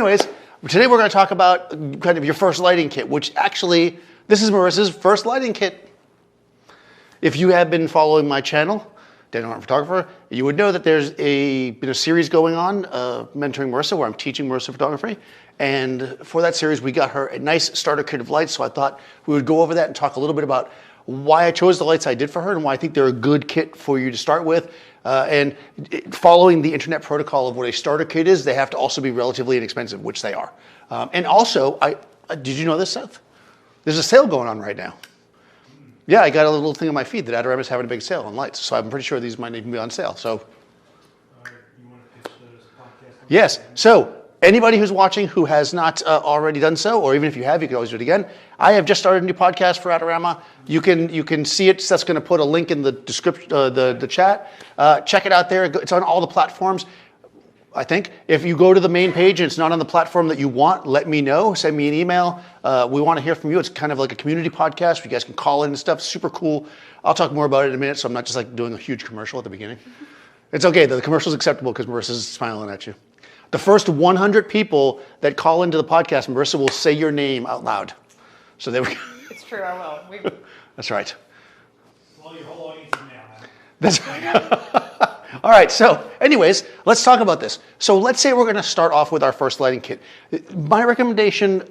Anyways, today we're going to talk about kind of your first lighting kit, which actually, this is Marissa's first lighting kit. If you have been following my channel, Daniel Norton Photographer, you would know that there's been a series going on, mentoring Marissa, where I'm teaching Marissa photography. And for that series, we got her a nice starter kit of lights. So I thought we would go over that and talk a little bit about why I chose the lights I did for her and why I think they're a good kit for you to start with. And following the internet protocol of what a starter kit is, they have to also be relatively inexpensive, which they are. And also, did you know this, Seth? There's a sale going on right now. Yeah, I got a little thing on my feed that Adorama is having a big sale on lights, so I'm pretty sure these might even be on sale. So, you want to pitch this podcast? Yes. So anybody who's watching who has not already done so, or even if you have, you can always do it again. I have just started a new podcast for Adorama. You can see it. Seth's going to put a link in the description, the chat. Check it out there. It's on all the platforms. I think if you go to the main page and it's not on the platform that you want, let me know. Send me an email. We want to hear from you. It's kind of like a community podcast. You guys can call in and stuff. Super cool. I'll talk more about it in a minute, so I'm not just like doing a huge commercial at the beginning. It's okay. The commercial's acceptable because Marissa's smiling at you. The first 100 people that call into the podcast, Marissa will say your name out loud. So there we go. It's true, I will. That's right. Well, your whole audience is now. That's right. All right, so anyways, let's talk about this. So let's say we're going to start off with our first lighting kit. My recommendation,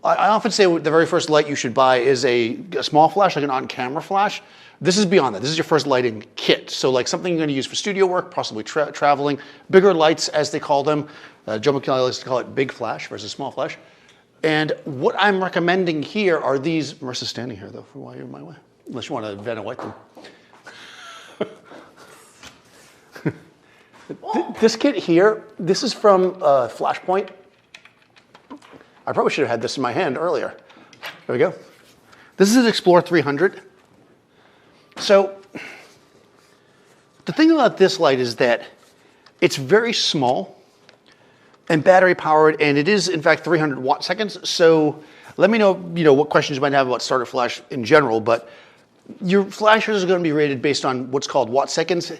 I often say the very first light you should buy is a small flash, like an on-camera flash. This is beyond that. This is your first lighting kit. So like something you're going to use for studio work, possibly traveling, bigger lights as they call them. Joe McKinley likes to call it big flash versus small flash. And what I'm recommending here are these. Marissa's standing here though for while you're in my way, unless you want to Vanna White them. This kit here, this is from Flashpoint. I probably should have had this in my hand earlier. There we go. This is an Explore 300. So the thing about this light is that it's very small and battery powered, and it is in fact 300 watt seconds. So let me know, what questions you might have about starter flash in general, but your flashes are going to be rated based on what's called watt seconds.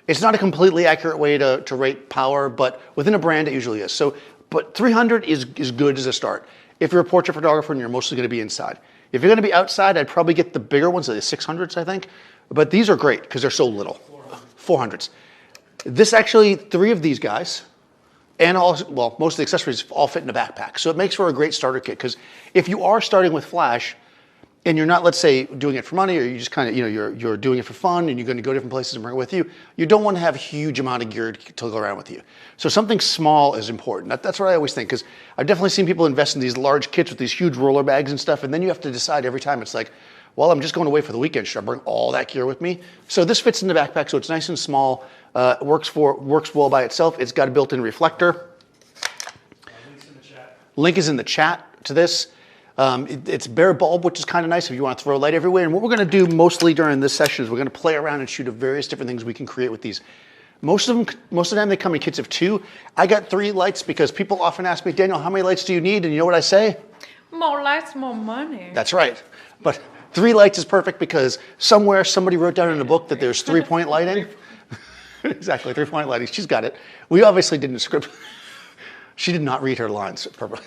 It's not a completely accurate way to rate power, but within a brand it usually is. So, but 300 is good as a start. If you're a portrait photographer and you're mostly going to be inside. If you're going to be outside, I'd probably get the bigger ones, the 600s, I think. But these are great because they're so little. 400s. This actually, 3 of these guys, and most of the accessories all fit in a backpack. So it makes for a great starter kit because if you are starting with flash, and you're not, let's say, doing it for money, or you just kind of, you're doing it for fun, and you're going to go different places and bring it with you, you don't want to have a huge amount of gear to go around with you. So something small is important. That's what I always think, because I've definitely seen people invest in these large kits with these huge roller bags and stuff, and then you have to decide every time. It's like, well, I'm just going away for the weekend. Should I bring all that gear with me? So this fits in the backpack, so it's nice and small. Works well by itself. It's got a built-in reflector. Link's in the chat. Link is in the chat to this. It's bare bulb, which is kind of nice if you want to throw light everywhere. And what we're going to do mostly during this session is we're going to play around and shoot at various different things we can create with these. Most of the time they come in kits of 2. I got 3 lights because people often ask me, Daniel, how many lights do you need? And you know what I say? More lights, more money. That's right. But 3 lights is perfect because somewhere somebody wrote down in a book that there's 3-point lighting. Exactly, 3-point lighting. She's got it. We obviously didn't script. She did not read her lines perfectly.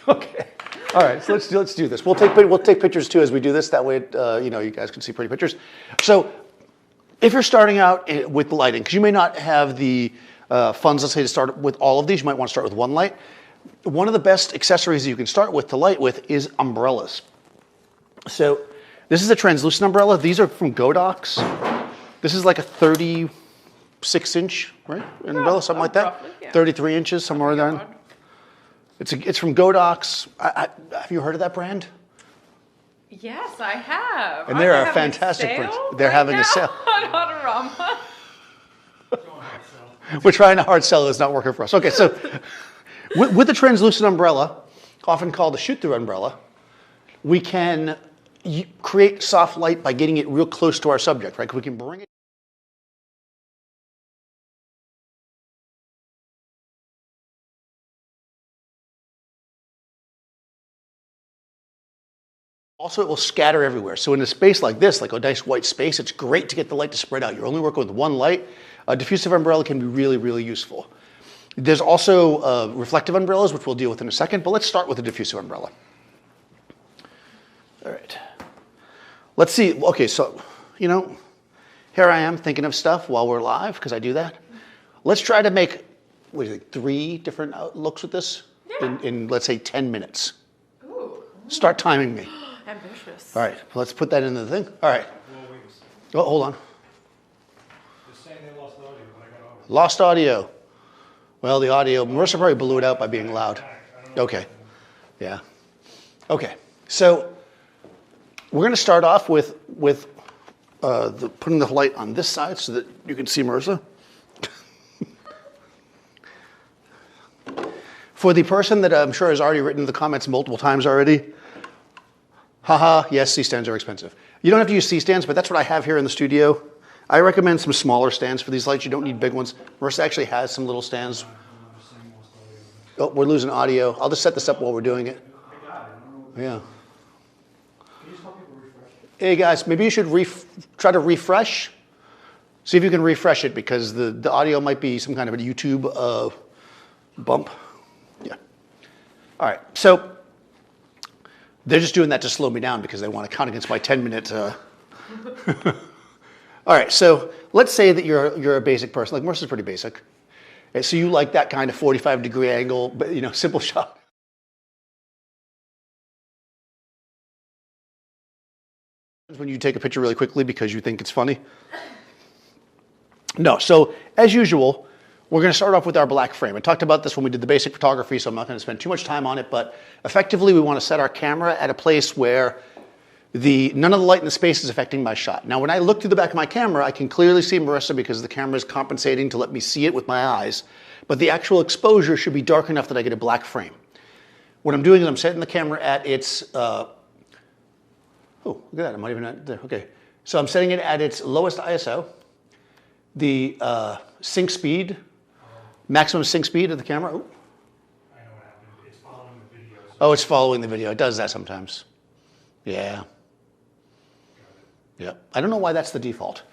Okay. All right, so let's do this. We'll take pictures too as we do this. That way, you guys can see pretty pictures. So, if you're starting out with lighting, because you may not have the funds, let's say, to start with all of these, you might want to start with one light. One of the best accessories you can start with to light with is umbrellas. So, this is a translucent umbrella. These are from Godox. This is like a 36-inch, right? Umbrella, something like that. Roughly, yeah. 33 inches, somewhere around there. It's from Godox. Have you heard of that brand? Yes, I have. And they're a fantastic brand. They're having a sale. On Adorama. We're trying a hard sell. It's not working for us. Okay, so with the translucent umbrella, often called a shoot-through umbrella, we can create soft light by getting it real close to our subject, right? We can bring it. Also, it will scatter everywhere. So in a space like this, like a nice white space, it's great to get the light to spread out. You're only working with one light. A diffusive umbrella can be really, really useful. There's also reflective umbrellas, which we'll deal with in a second, but let's start with a diffusive umbrella. All right. Let's see. Okay, so, you know, here I am thinking of stuff while we're live, because I do that. Let's try to make, what do you think, 3 different looks with this in, let's say, 10 minutes. Ooh. Start timing me. Ambitious. All right, let's put that into the thing. All right. Well, wait a second. Oh, hold on. They're saying they lost audio, but I got audio. Lost audio. Well, the audio, Marissa probably blew it out by being loud. I don't know. Okay. Yeah. Okay. So we're going to start off with putting the light on this side so that you can see Marissa. For the person that I'm sure has already written in the comments multiple times already, haha, yes, C-stands are expensive. You don't have to use C-stands, but that's what I have here in the studio. I recommend some smaller stands for these lights. You don't need big ones. Marissa actually has some little stands. Oh, we're losing audio. I'll just set this up while we're doing it. Yeah. Hey guys, maybe you should try to refresh. See if you can refresh it because the audio might be some kind of a YouTube bump. Yeah. All right. So they're just doing that to slow me down because they want to count against my 10-minute. All right. So let's say that you're a basic person. Like Marissa's pretty basic. And so you like that kind of 45-degree angle, but simple shot. When you take a picture really quickly because you think it's funny. No. So as usual, we're going to start off with our black frame. I talked about this when we did the basic photography, so I'm not going to spend too much time on it, but effectively we want to set our camera at a place where none of the light in the space is affecting my shot. Now, when I look through the back of my camera, I can clearly see Marissa because the camera is compensating to let me see it with my eyes, but the actual exposure should be dark enough that I get a black frame. What I'm doing is I'm setting the camera at its, oh, look at that, I'm not even at there, okay. So I'm setting it at its lowest ISO, the sync speed, maximum sync speed of the camera. Oh. I know what happened. It's following the video. So Oh, it's following the video. It does that sometimes. Yeah. Yeah. I don't know why that's the default.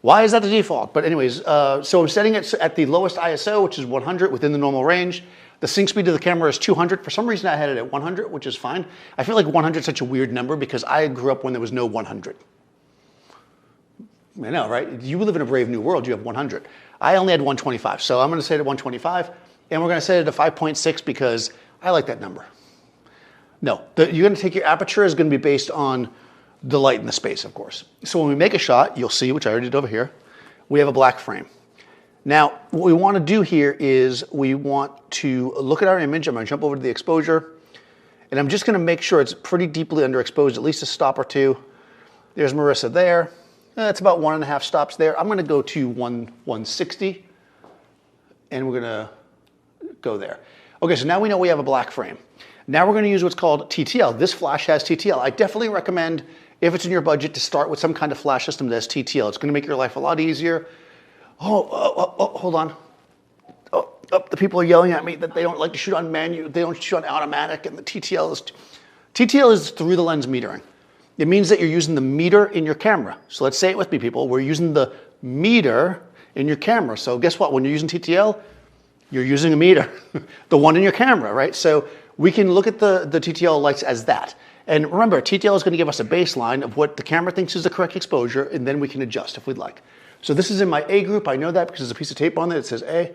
Why is that the default? But anyways, so I'm setting it at the lowest ISO, which is 100 within the normal range. The sync speed of the camera is 200. For some reason, I had it at 100, which is fine. I feel like 100 is such a weird number because I grew up when there was no 100. I know, right? You live in a brave new world. You have 100. I only had 125. So I'm going to set it at 125. And we're going to set it to 5.6 because I like that number. No, you're going to take your aperture is going to be based on the light in the space, of course. So when we make a shot, you'll see, which I already did over here, we have a black frame. Now, what we want to do here is we want to look at our image. I'm going to jump over to the exposure, and I'm just going to make sure it's pretty deeply underexposed, at least a stop or two. There's Marissa there. That's about 1.5 stops there. I'm going to go to 160, and we're going to go there. Okay, so now we know we have a black frame. Now we're going to use what's called TTL. This flash has TTL. I definitely recommend, if it's in your budget, to start with some kind of flash system that has TTL. It's going to make your life a lot easier. Oh, hold on. Oh, the people are yelling at me that they don't like to shoot on manual. They don't shoot on automatic, and the TTL is through the lens metering. It means that you're using the meter in your camera. So let's say it with me, people. We're using the meter in your camera. So guess what? When you're using TTL, you're using a meter, the one in your camera, right? So we can look at the TTL lights as that. And remember, TTL is going to give us a baseline of what the camera thinks is the correct exposure, and then we can adjust if we'd like. So this is in my A group. I know that because there's a piece of tape on there that says A.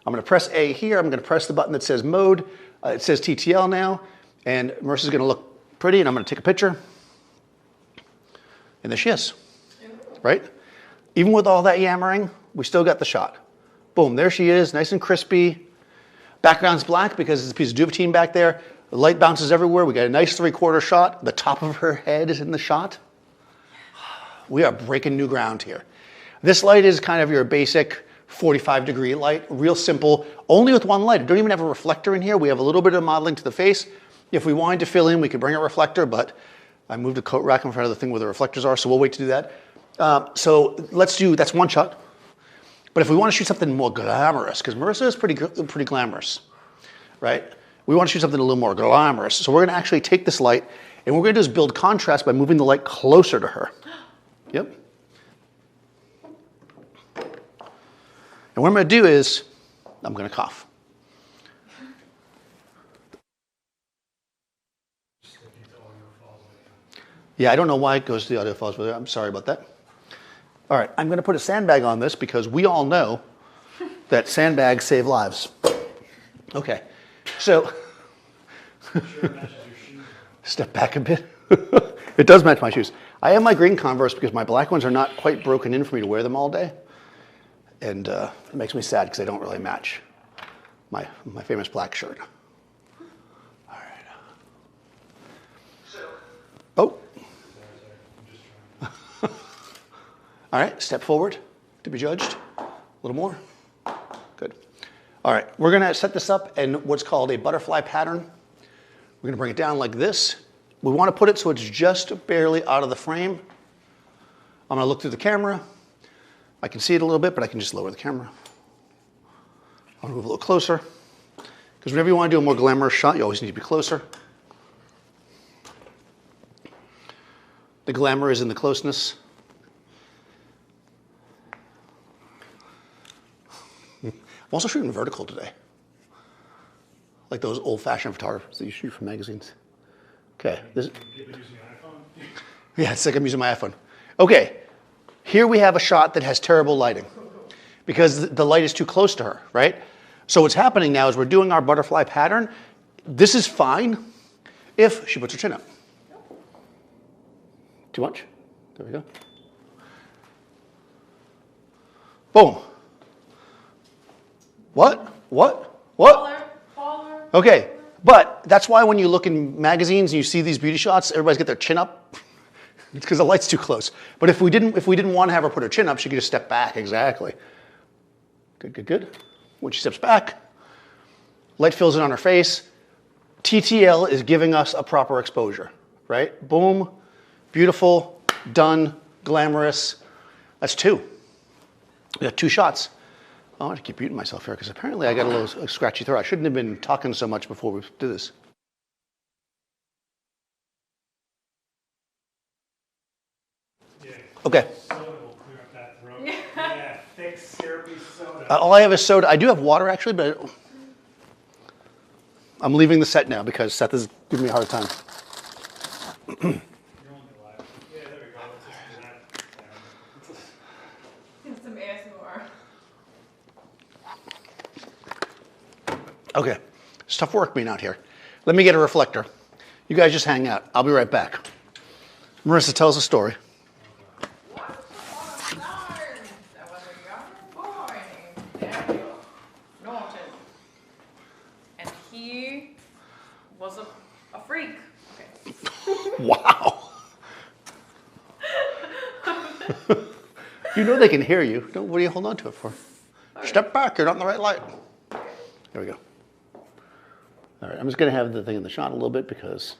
I'm going to press A here. I'm going to press the button that says mode. It says TTL now. And Marissa's going to look pretty, and I'm going to take a picture. And there she is, right? Even with all that yammering, we still got the shot. Boom, there she is, nice and crispy. Background's black because there's a piece of duvetyne back there. The light bounces everywhere. We got a nice 3/4 shot. The top of her head is in the shot. We are breaking new ground here. This light is kind of your basic 45-degree light, real simple, only with one light. We don't even have a reflector in here. We have a little bit of modeling to the face. If we wanted to fill in, we could bring a reflector, but I moved a coat rack in front of the thing where the reflectors are, so we'll wait to do that. So that's one shot. But if we want to shoot something more glamorous, because Marissa is pretty glamorous, right? We want to shoot something a little more glamorous. So we're going to actually take this light, and what we're going to do is build contrast by moving the light closer to her. Yep. And what I'm going to do is, I'm going to cough. Yeah, I don't know why it goes to the audio files, but I'm sorry about that. All right, I'm going to put a sandbag on this because we all know that sandbags save lives. Okay, so step back a bit. It does match my shoes. I have my green Converse because my black ones are not quite broken in for me to wear them all day. And it makes me sad because they don't really match my famous black shirt. All right. Oh. All right, step forward to be judged. A little more. Good. All right, we're going to set this up in what's called a butterfly pattern. We're going to bring it down like this. We want to put it so it's just barely out of the frame. I'm going to look through the camera. I can see it a little bit, but I can just lower the camera. I'm going to move a little closer. Because whenever you want to do a more glamorous shot, you always need to be closer. The glamour is in the closeness. I'm also shooting vertical today. Like those old-fashioned photographers that you shoot for magazines. Okay. Yeah, it's like I'm using my iPhone. Okay. Here we have a shot that has terrible lighting because the light is too close to her, right? So what's happening now is we're doing our butterfly pattern. This is fine if she puts her chin up. Too much? There we go. Boom. What? Baller. Okay, but that's why when you look in magazines and you see these beauty shots, everybody's got their chin up. It's because the light's too close. But if we didn't want to have her put her chin up, she could just step back. Exactly. Good. When she steps back, light fills in on her face. TTL is giving us a proper exposure, right? Boom, beautiful, done, glamorous. That's two. We got two shots. I want to keep muting myself here because apparently I got a little scratchy throat. I shouldn't have been talking so much before we do this. Okay. Soda will clear up that throat. Yeah, thick, syrupy soda. All I have is soda. I do have water actually, but I'm leaving the set now because Seth is giving me a hard time. You're only alive. Yeah, there we go. Let's just do that. Some ASMR. Okay, it's tough work being out here. Let me get a reflector. You guys just hang out. I'll be right back. Marissa tells a story. Once upon a time, there was a young boy named Daniel Norton. And he was a freak. Okay. Wow. You know they can hear you. What are you holding on to it for? Step back, you're not in the right light. There we go. All right, I'm just going to have the thing in the shot a little bit because,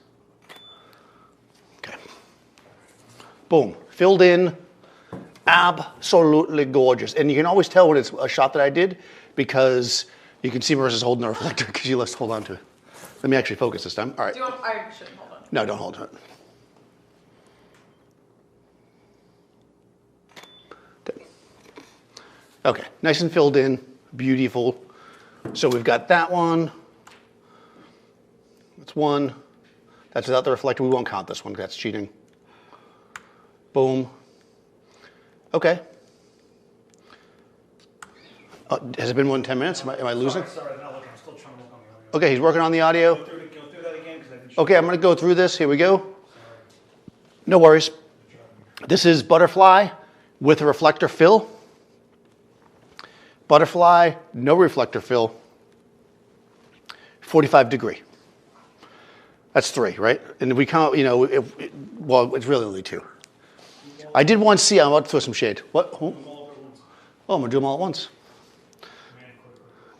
okay. Boom, filled in, absolutely gorgeous. And you can always tell when it's a shot that I did because you can see Marissa's holding the reflector because she loves to hold on to it. Let me actually focus this time. All right. Do you want, I shouldn't hold on. No, don't hold it. Good. Okay, nice and filled in, beautiful. So we've got that one. That's one. That's without the reflector. We won't count this one because that's cheating. Boom. Okay. Has it been more than 10 minutes? Am I losing? Sorry, no, look, I'm still trying to look on the audio. Okay, he's working on the audio. Go through that again because I didn't. Okay, I'm going to go through this. Here we go. No worries. This is butterfly with a reflector fill. Butterfly, no reflector fill. 45 degree. That's three, right? And we count, you know, well, it's really only two. I did one see. I'm about to throw some shade. What? Oh, I'm going to do them all at once.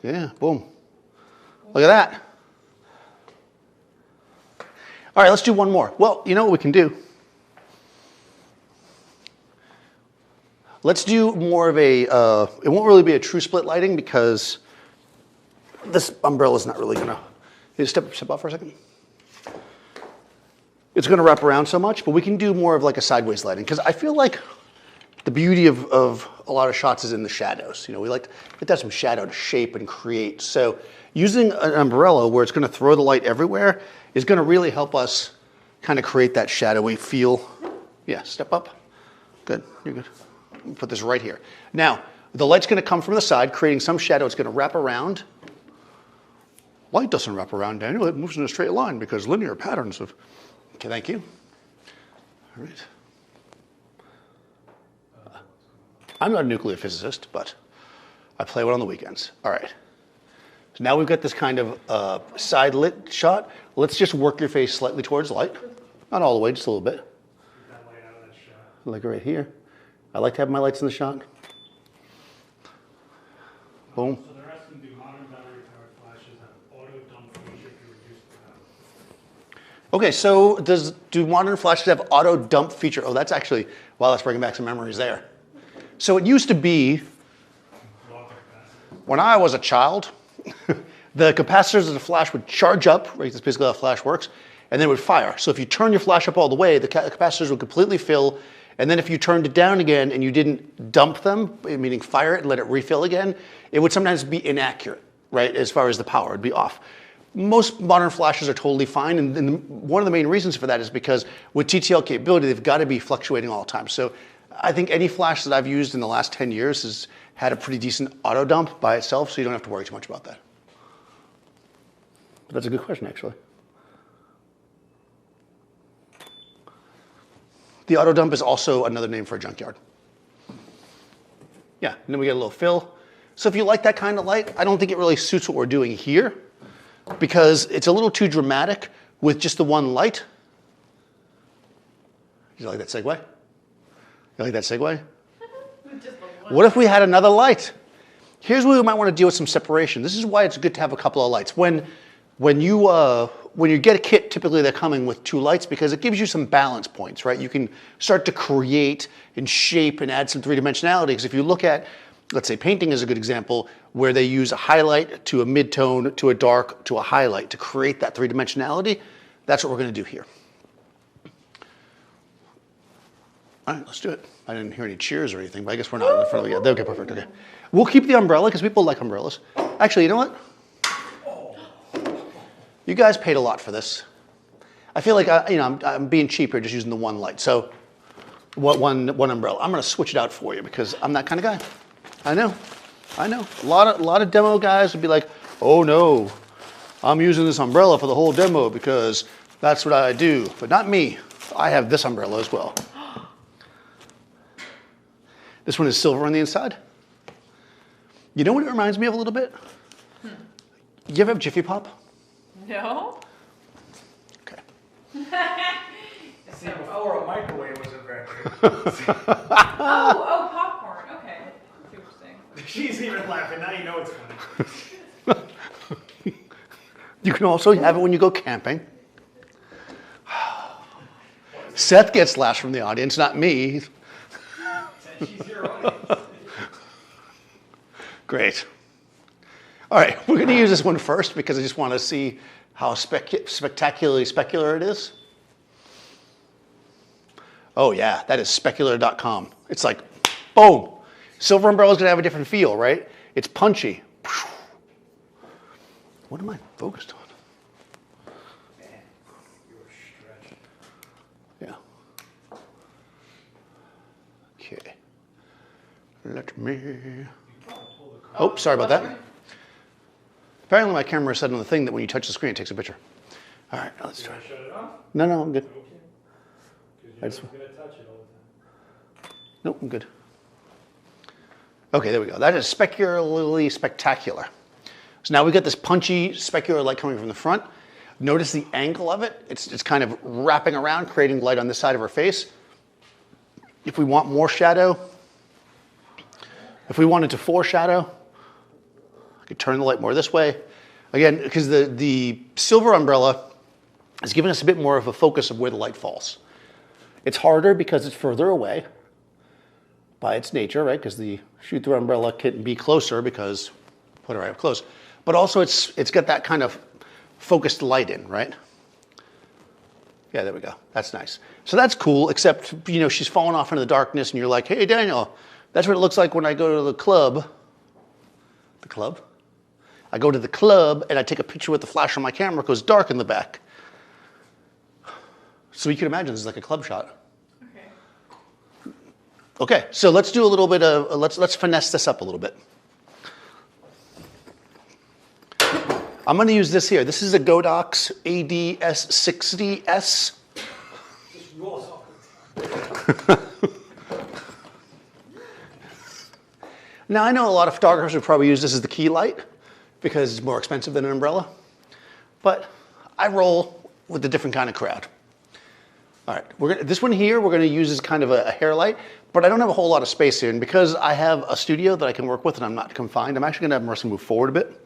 Yeah, boom. Look at that. All right, let's do one more. Well, you know what we can do? Let's do more of a, it won't really be a true split lighting because this umbrella's not really gonna, step off for a second. It's gonna wrap around so much, but we can do more of like a sideways lighting because I feel like the beauty of a lot of shots is in the shadows. You know, we like to have some shadow to shape and create. So using an umbrella where it's going to throw the light everywhere is going to really help us kind of create that shadowy feel. Yeah, step up. Good, you're good. Put this right here. Now, the light's going to come from the side, creating some shadow. It's going to wrap around. Light doesn't wrap around, Daniel. It moves in a straight line because linear patterns of... Okay, thank you. All right. I'm not a nuclear physicist, but I play one on the weekends. All right. So now we've got this kind of side lit shot. Let's just work your face slightly towards light. Not all the way, just a little bit. Keep that light out of that shot. Like right here. I like to have my lights in the shot. Boom. So they're asking, do modern battery-powered flashes have auto-dump feature to reduce the power? Okay, so do modern flashes have auto dump feature? Oh, that's actually, wow, that's bringing back some memories there. So it used to be, when I was a child, the capacitors of the flash would charge up, right? That's basically how a flash works, and then it would fire. So if you turn your flash up all the way, the capacitors would completely fill, and then if you turned it down again and you didn't dump them, meaning fire it and let it refill again, it would sometimes be inaccurate, right? As far as the power, it'd be off. Most modern flashes are totally fine, and one of the main reasons for that is because with TTL capability, they've got to be fluctuating all the time. So I think any flash that I've used in the last 10 years has had a pretty decent auto dump by itself, so you don't have to worry too much about that. But that's a good question, actually. The auto dump is also another name for a junkyard. Yeah, and then we get a little fill. So if you like that kind of light, I don't think it really suits what we're doing here because it's a little too dramatic with just the one light. You like that segue? You like that segue? What if we had another light? Here's where we might want to deal with some separation. This is why it's good to have a couple of lights. When you get a kit, typically they're coming with two lights because it gives you some balance points, right? You can start to create and shape and add some three-dimensionality. Because if you look at, let's say painting is a good example, where they use a highlight to a mid-tone to a dark to a highlight to create that three-dimensionality, that's what we're going to do here. All right, let's do it. I didn't hear any cheers or anything, but I guess we're not in front of it yet. Okay, perfect, okay. We'll keep the umbrella because people like umbrellas. Actually, you know what? You guys paid a lot for this. I feel like I'm being cheap here, just using the one light. So, one umbrella. I'm going to switch it out for you because I'm that kind of guy. I know. A lot of demo guys would be like, "Oh no, I'm using this umbrella for the whole demo because that's what I do." But not me. I have this umbrella as well. This one is silver on the inside. You know what it reminds me of a little bit? You ever have Jiffy Pop? No. Okay. See, before a microwave was invented. Oh, popcorn. Okay. I see what you're saying. She's even laughing. Now you know it's funny. You can also have it when you go camping. Seth gets laughs from the audience, not me. She's your audience. Great. All right, we're going to use this one first because I just want to see how spectacularly specular it is. Oh yeah, that is specular.com. It's like, boom. Silver umbrella is going to have a different feel, right? It's punchy. What am I focused on? Man, you're stretching. Yeah. Okay. Let me... Oh, sorry about that. Apparently my camera is set on the thing that when you touch the screen, it takes a picture. All right, now let's try. Shut it off? No, I'm good. Because you're going to touch it all the time. Nope, I'm good. Okay, there we go. That is specularly spectacular. So now we've got this punchy specular light coming from the front. Notice the angle of it. It's kind of wrapping around, creating light on this side of her face. If we want more shadow, if we wanted to foreshadow, I could turn the light more this way. Again, because the silver umbrella is giving us a bit more of a focus of where the light falls. It's harder because it's further away by its nature, right? Because the shoot-through umbrella can be closer because put it right up close. But also it's got that kind of focused light in, right? Yeah, there we go. That's nice. So that's cool, except, you know, she's falling off into the darkness and you're like, hey, Daniel, that's what it looks like when I go to the club. The club? I go to the club and I take a picture with the flash on my camera. It goes dark in the back. So you can imagine this is like a club shot. Okay. Okay, so let's do a little bit of, let's finesse this up a little bit. I'm going to use this here. This is a Godox ADS60S. Just rolls off. Now, I know a lot of photographers would probably use this as the key light because it's more expensive than an umbrella, but I roll with a different kind of crowd. All right, this one here we're going to use as kind of a hair light, but I don't have a whole lot of space here, and because I have a studio that I can work with and I'm not confined, I'm actually going to have Marissa move forward a bit.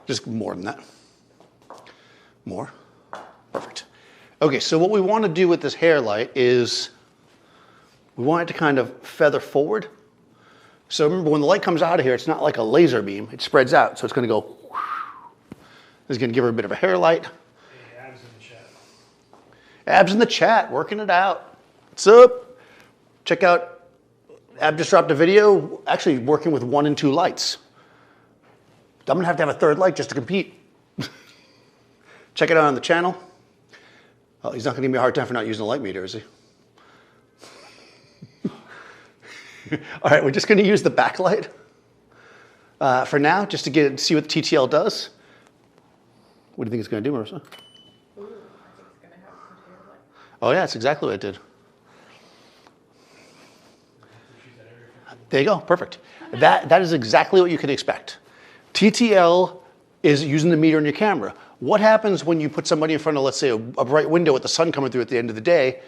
Just more than that. More. Perfect. Okay, so what we want to do with this hair light is we want it to kind of feather forward. So remember, when the light comes out of here, it's not like a laser beam. It spreads out, so it's going to go. It's going to give her a bit of a hair light. Hey, abs in the chat. Abs in the chat, working it out. What's up? Check out Ab just dropped a video, actually working with 1 and 2 lights. I'm going to have a third light just to compete. Check it out on the channel. Oh, he's not going to give me a hard time for not using a light meter, is he? All right, we're just going to use the backlight for now, just to see what the TTL does. What do you think it's going to do, Marissa? Ooh, I think it's going to have good hair light. Oh, yeah, that's exactly what it did. There you go, perfect. That is exactly what you can expect. TTL is using the meter in your camera. What happens when you put somebody in front of, let's say, a bright window with the sun coming through at the end of the day?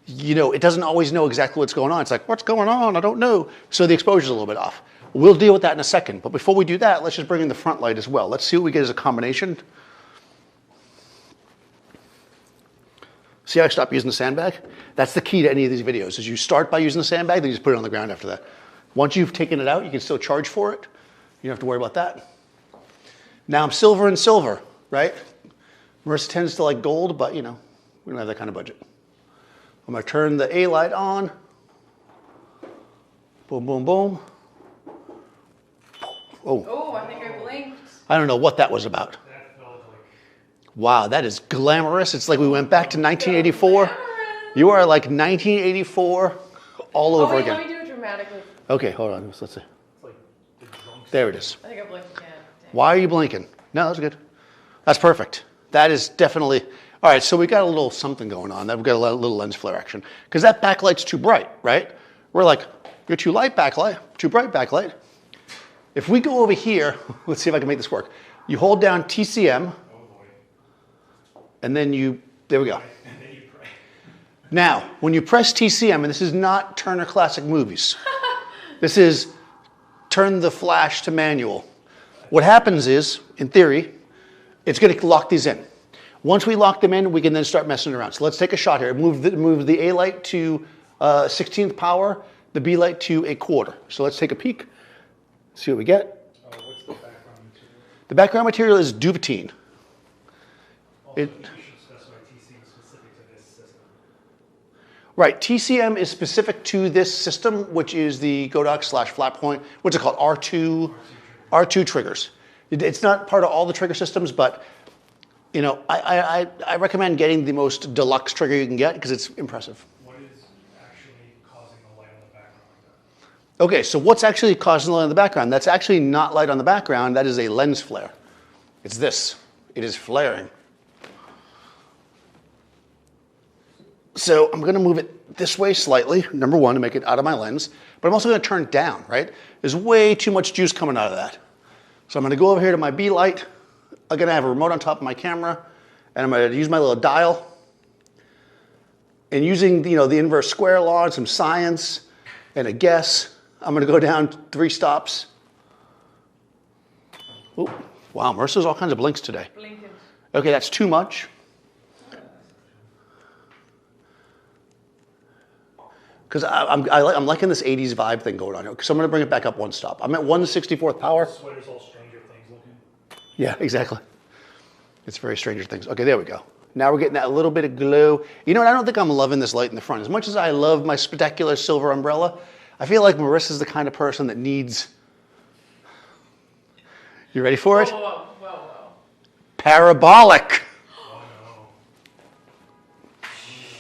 You know, it doesn't always know exactly what's going on. It's like, what's going on? I don't know. So the exposure's a little bit off. We'll deal with that in a second. But before we do that, let's just bring in the front light as well. Let's see what we get as a combination. See how I stopped using the sandbag? That's the key to any of these videos, is you start by using the sandbag, then you just put it on the ground after that. Once you've taken it out, you can still charge for it. You don't have to worry about that. Now I'm silver and silver, right? Marissa tends to like gold, but you know, we don't have that kind of budget. I'm gonna turn the A light on. Boom, boom, boom. Oh. Oh, I think I blinked. I don't know what that was about. That felt like. Wow, that is glamorous. It's like we went back to 1984. You are like 1984 all over wait, again. let me do it dramatically. Okay, hold on. Let's see. It's like the drunk. There it is. I think I blinked again. Dang. Why are you blinking? No, that's good. That's perfect. That is definitely, all right, so we got a little something going on. We've got a little lens flare action. Because that backlight's too bright, right? We're like, you're too light backlight, too bright backlight. If we go over here, let's see if I can make this work. You hold down TCM, Oh boy. and then there we go. And then you pray. Now, when you press TCM, and this is not Turner Classic Movies. This is turn the flash to manual. What happens is, in theory, it's going to lock these in. Once we lock them in, we can then start messing around. So let's take a shot here. Move the A light to 16th power, the B light to 1/4. So let's take a peek, see what we get. Oh, what's the background material? The background material is duvetyne. Also, It- you should specify TCM specific to this system. Right, TCM is specific to this system, which is the Godox/Flatpoint, what's it called, R2 triggers. It's not part of all the trigger systems, but you know, I recommend getting the most deluxe trigger you can get because it's impressive. What is actually causing the light on the background like that? Okay, so what's actually causing the light on the background? That's actually not light on the background, that is a lens flare. It's this, it is flaring. So I'm gonna move it this way slightly, number one, to make it out of my lens, but I'm also gonna turn it down, right? There's way too much juice coming out of that. So I'm gonna go over here to my B light. I'm gonna have a remote on top of my camera, and I'm gonna use my little dial. And using the inverse square law and some science and a guess, I'm gonna go down 3 stops. Ooh, wow, Marissa's all kinds of blinks today. Blinking. Okay, that's too much. Because I'm liking this 80s vibe thing going on here. So I'm gonna bring it back up 1 stop. I'm at 1/64th power. Sweater's all Stranger Things looking. Yeah, exactly. It's very Stranger Things. Okay, there we go. Now we're getting that little bit of glow. You know what? I don't think I'm loving this light in the front. As much as I love my spectacular silver umbrella, I feel like Marissa's the kind of person that needs... You ready for it? Whoa, whoa, whoa, whoa. Parabolic. Oh no.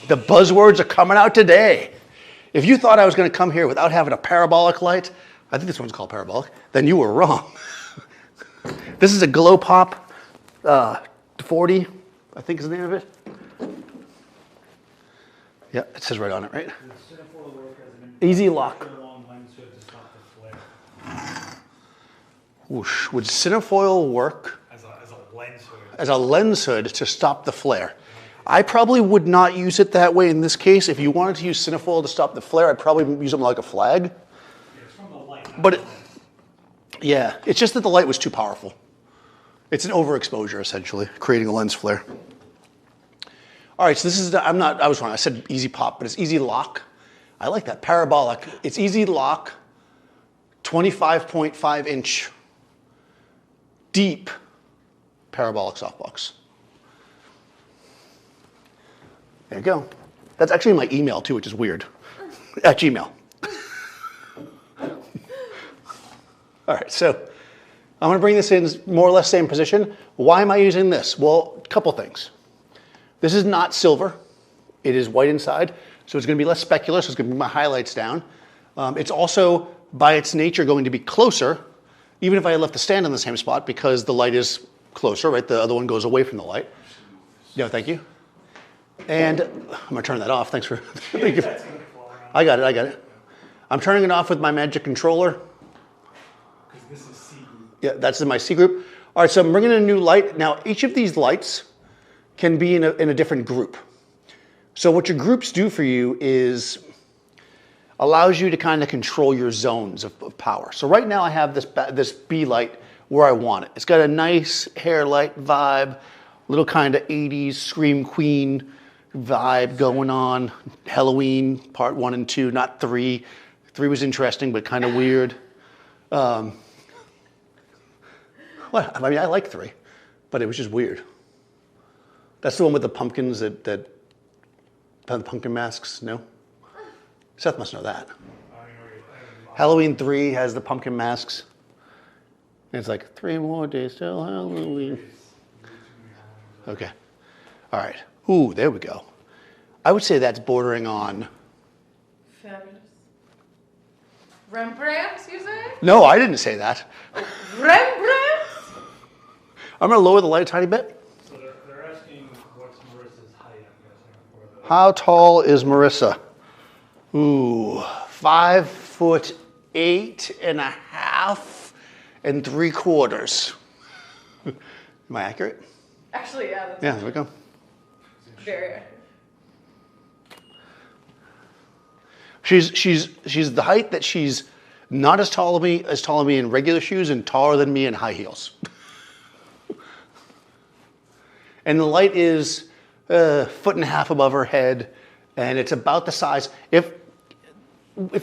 The buzzwords are coming out today. If you thought I was going to come here without having a parabolic light, I think this one's called parabolic, then you were wrong. This is a Glow Pop 40, I think is the name of it. Yeah, it says right on it, right? The cinefoil work as an Easy lock. long lens hood to stop the flare. Whoosh. Would cinefoil work As a lens hood. as a lens hood to stop the flare? I probably would not use it that way in this case. If you wanted to use cinefoil to stop the flare, I'd probably use them like a flag. Yeah, it's from the light. Not But the it, lens. yeah, it's just that the light was too powerful. It's an overexposure, essentially, creating a lens flare. All right, so this is, I was wrong. I said easy pop, but it's easy lock. I like that. Parabolic. It's easy lock, 25.5 inch deep parabolic softbox. There you go. That's actually my email too, which is weird. At Gmail. All right, so I'm gonna bring this in more or less same position. Why am I using this? Well, a couple things. This is not silver. It is white inside, so it's gonna be less specular, so it's gonna bring my highlights down. It's also, by its nature, going to be closer, even if I left the stand in the same spot, because the light is closer, right? The other one goes away from the light. Yeah, thank you. And I'm gonna turn that off. Thanks for. Thank you. I got it. I'm turning it off with my magic controller. Because this is C group. Yeah, that's in my C group. All right, so I'm bringing in a new light. Now, each of these lights can be in a different group. So what your groups do for you is allows you to kind of control your zones of power. So right now I have this B light where I want it. It's got a nice hair light vibe, little kind of 80s Scream Queen vibe going on. Halloween part 1 and 2, not 3. 3 was interesting, but kind of weird. Well, I mean, I like 3, but it was just weird. That's the one with the pumpkins that the pumpkin masks, no? Seth must know that. Halloween 3 has the pumpkin masks. And it's like, 3 more days till Halloween. Okay. All right. Ooh, there we go. I would say that's bordering on. Fabulous. Rembrandt, you say? No, I didn't say that. Rembrandt? I'm going to lower the light a tiny bit. So they're asking what's Marissa's height, I'm guessing. For the, How tall is Marissa? Ooh, 5'8.5" and 3/4. Am I accurate? Actually, yeah, that's Yeah, there we go. very accurate. She's the height that she's not as tall as me in regular shoes and taller than me in high heels. And the light is 1.5 feet above her head, and it's about the size. If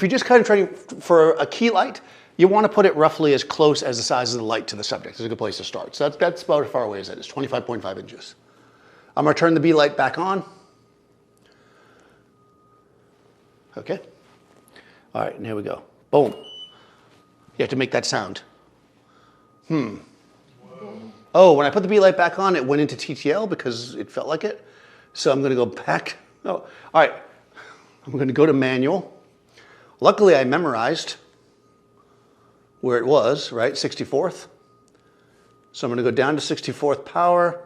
you're just kind of trying for a key light, you want to put it roughly as close as the size of the light to the subject. It's a good place to start. So that's about as far away as that is, 25.5 inches. I'm going to turn the B light back on. Okay. All right, and here we go. Boom. You have to make that sound. Oh, when I put the B light back on, it went into TTL because it felt like it. So I'm going to go back. Oh, all right. I'm going to go to manual. Luckily, I memorized where it was, right? 64th. So I'm going to go down to 64th power.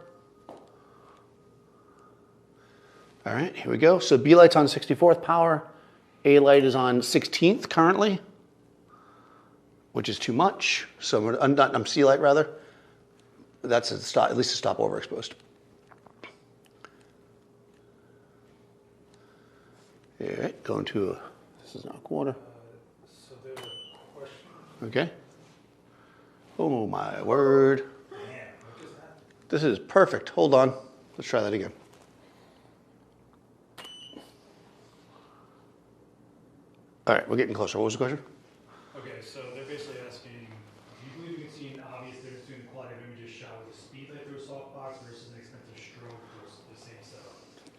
All right, here we go. So B light's on 64th power. A light is on 16th currently, which is too much. So I'm going to, I'm C light rather. That's a stop, at least a stop overexposed. All right, going to, this is now a quarter. so there's a question. Okay. Oh my word. Man, what just happened? This is perfect. Hold on. Let's try that again. All right, we're getting closer. What was the question? Okay, so they're basically asking, do you believe you can see an obvious difference between the quality of images shot with a speedlight through a softbox versus an expensive strobe through the same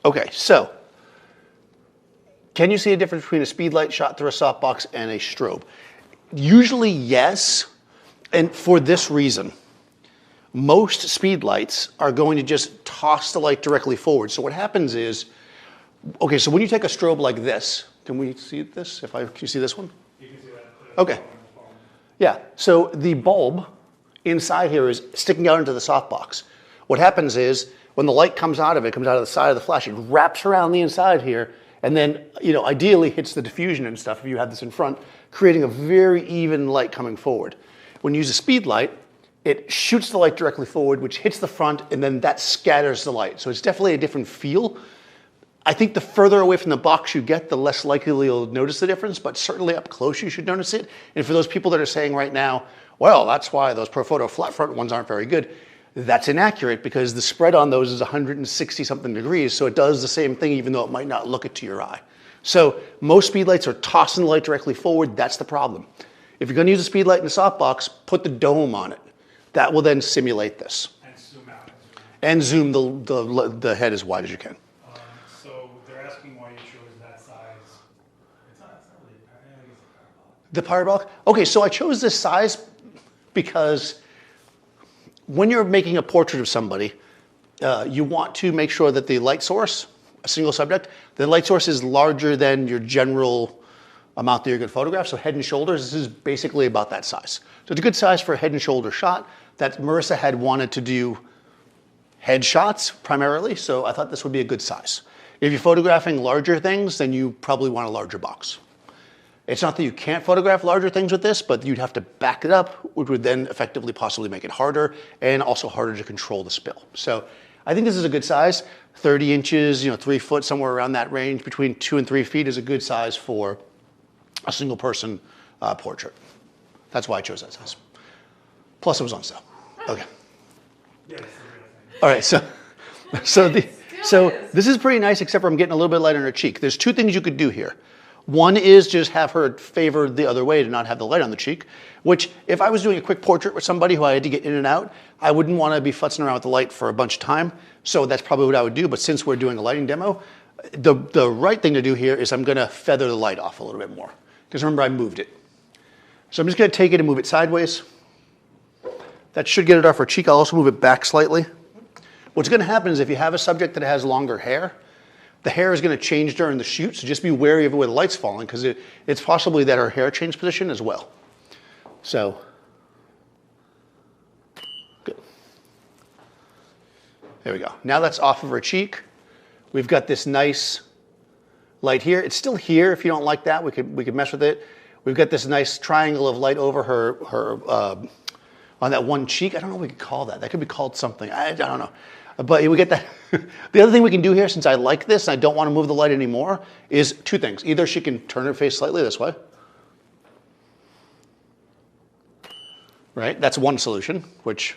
Okay, so can you see a difference between a speedlight shot through a softbox and a strobe? Usually, yes, and for this reason. Most speedlights are going to just toss the light directly forward. So what happens is, okay, so when you take a strobe like this, can we see this? Can you see this one? You can see that. Okay. Yeah, so the bulb inside here is sticking out into the softbox. What happens is, when the light comes out of it, it comes out of the side of the flash, it wraps around the inside here, and then, ideally hits the diffusion and stuff if you have this in front, creating a very even light coming forward. When you use a speed light, it shoots the light directly forward, which hits the front, and then that scatters the light. So it's definitely a different feel. I think the further away from the box you get, the less likely you'll notice the difference, but certainly up close you should notice it. And for those people that are saying right now, well, that's why those Profoto flat front ones aren't very good, that's inaccurate because the spread on those is 160 something degrees, so it does the same thing even though it might not look it to your eye. So most speedlights are tossing the light directly forward, that's the problem. If you're gonna use a speedlight in a softbox, put the dome on it. That will then simulate this. And zoom out. And zoom the head as wide as you can. So they're asking why you chose that size. It's not really, I think it's a parabolic. The parabolic? Okay, so I chose this size because when you're making a portrait of somebody, you want to make sure that the light source, a single subject, the light source is larger than your general amount that you're going to photograph. So head and shoulders, this is basically about that size. So it's a good size for a head and shoulder shot. That Marissa had wanted to do head shots primarily, so I thought this would be a good size. If you're photographing larger things, then you probably want a larger box. It's not that you can't photograph larger things with this, but you'd have to back it up, which would then effectively possibly make it harder and also harder to control the spill. So I think this is a good size. 30 inches, 3 foot, somewhere around that range, between 2 and 3 feet is a good size for a single person portrait. That's why I chose that size. Plus it was on sale. Okay. Yeah, it's the real thing. All right, so this is pretty nice, except for I'm getting a little bit light on her cheek. There's two things you could do here. One is just have her favored the other way to not have the light on the cheek, which if I was doing a quick portrait with somebody who I had to get in and out, I wouldn't want to be futzing around with the light for a bunch of time. So that's probably what I would do. But since we're doing a lighting demo, the right thing to do here is I'm going to feather the light off a little bit more. Because remember, I moved it. So I'm just going to take it and move it sideways. That should get it off her cheek. I'll also move it back slightly. What's going to happen is if you have a subject that has longer hair, the hair is going to change during the shoot, so just be wary of where the light's falling, because it's possibly that her hair changed position as well. So, good. There we go. Now that's off of her cheek. We've got this nice light here. It's still here. If you don't like that, we could mess with it. We've got this nice triangle of light over her on that one cheek. I don't know what we could call that. That could be called something. I don't know. But we get that. The other thing we can do here, since I like this and I don't want to move the light anymore, is two things. Either she can turn her face slightly this way. Right? That's one solution, which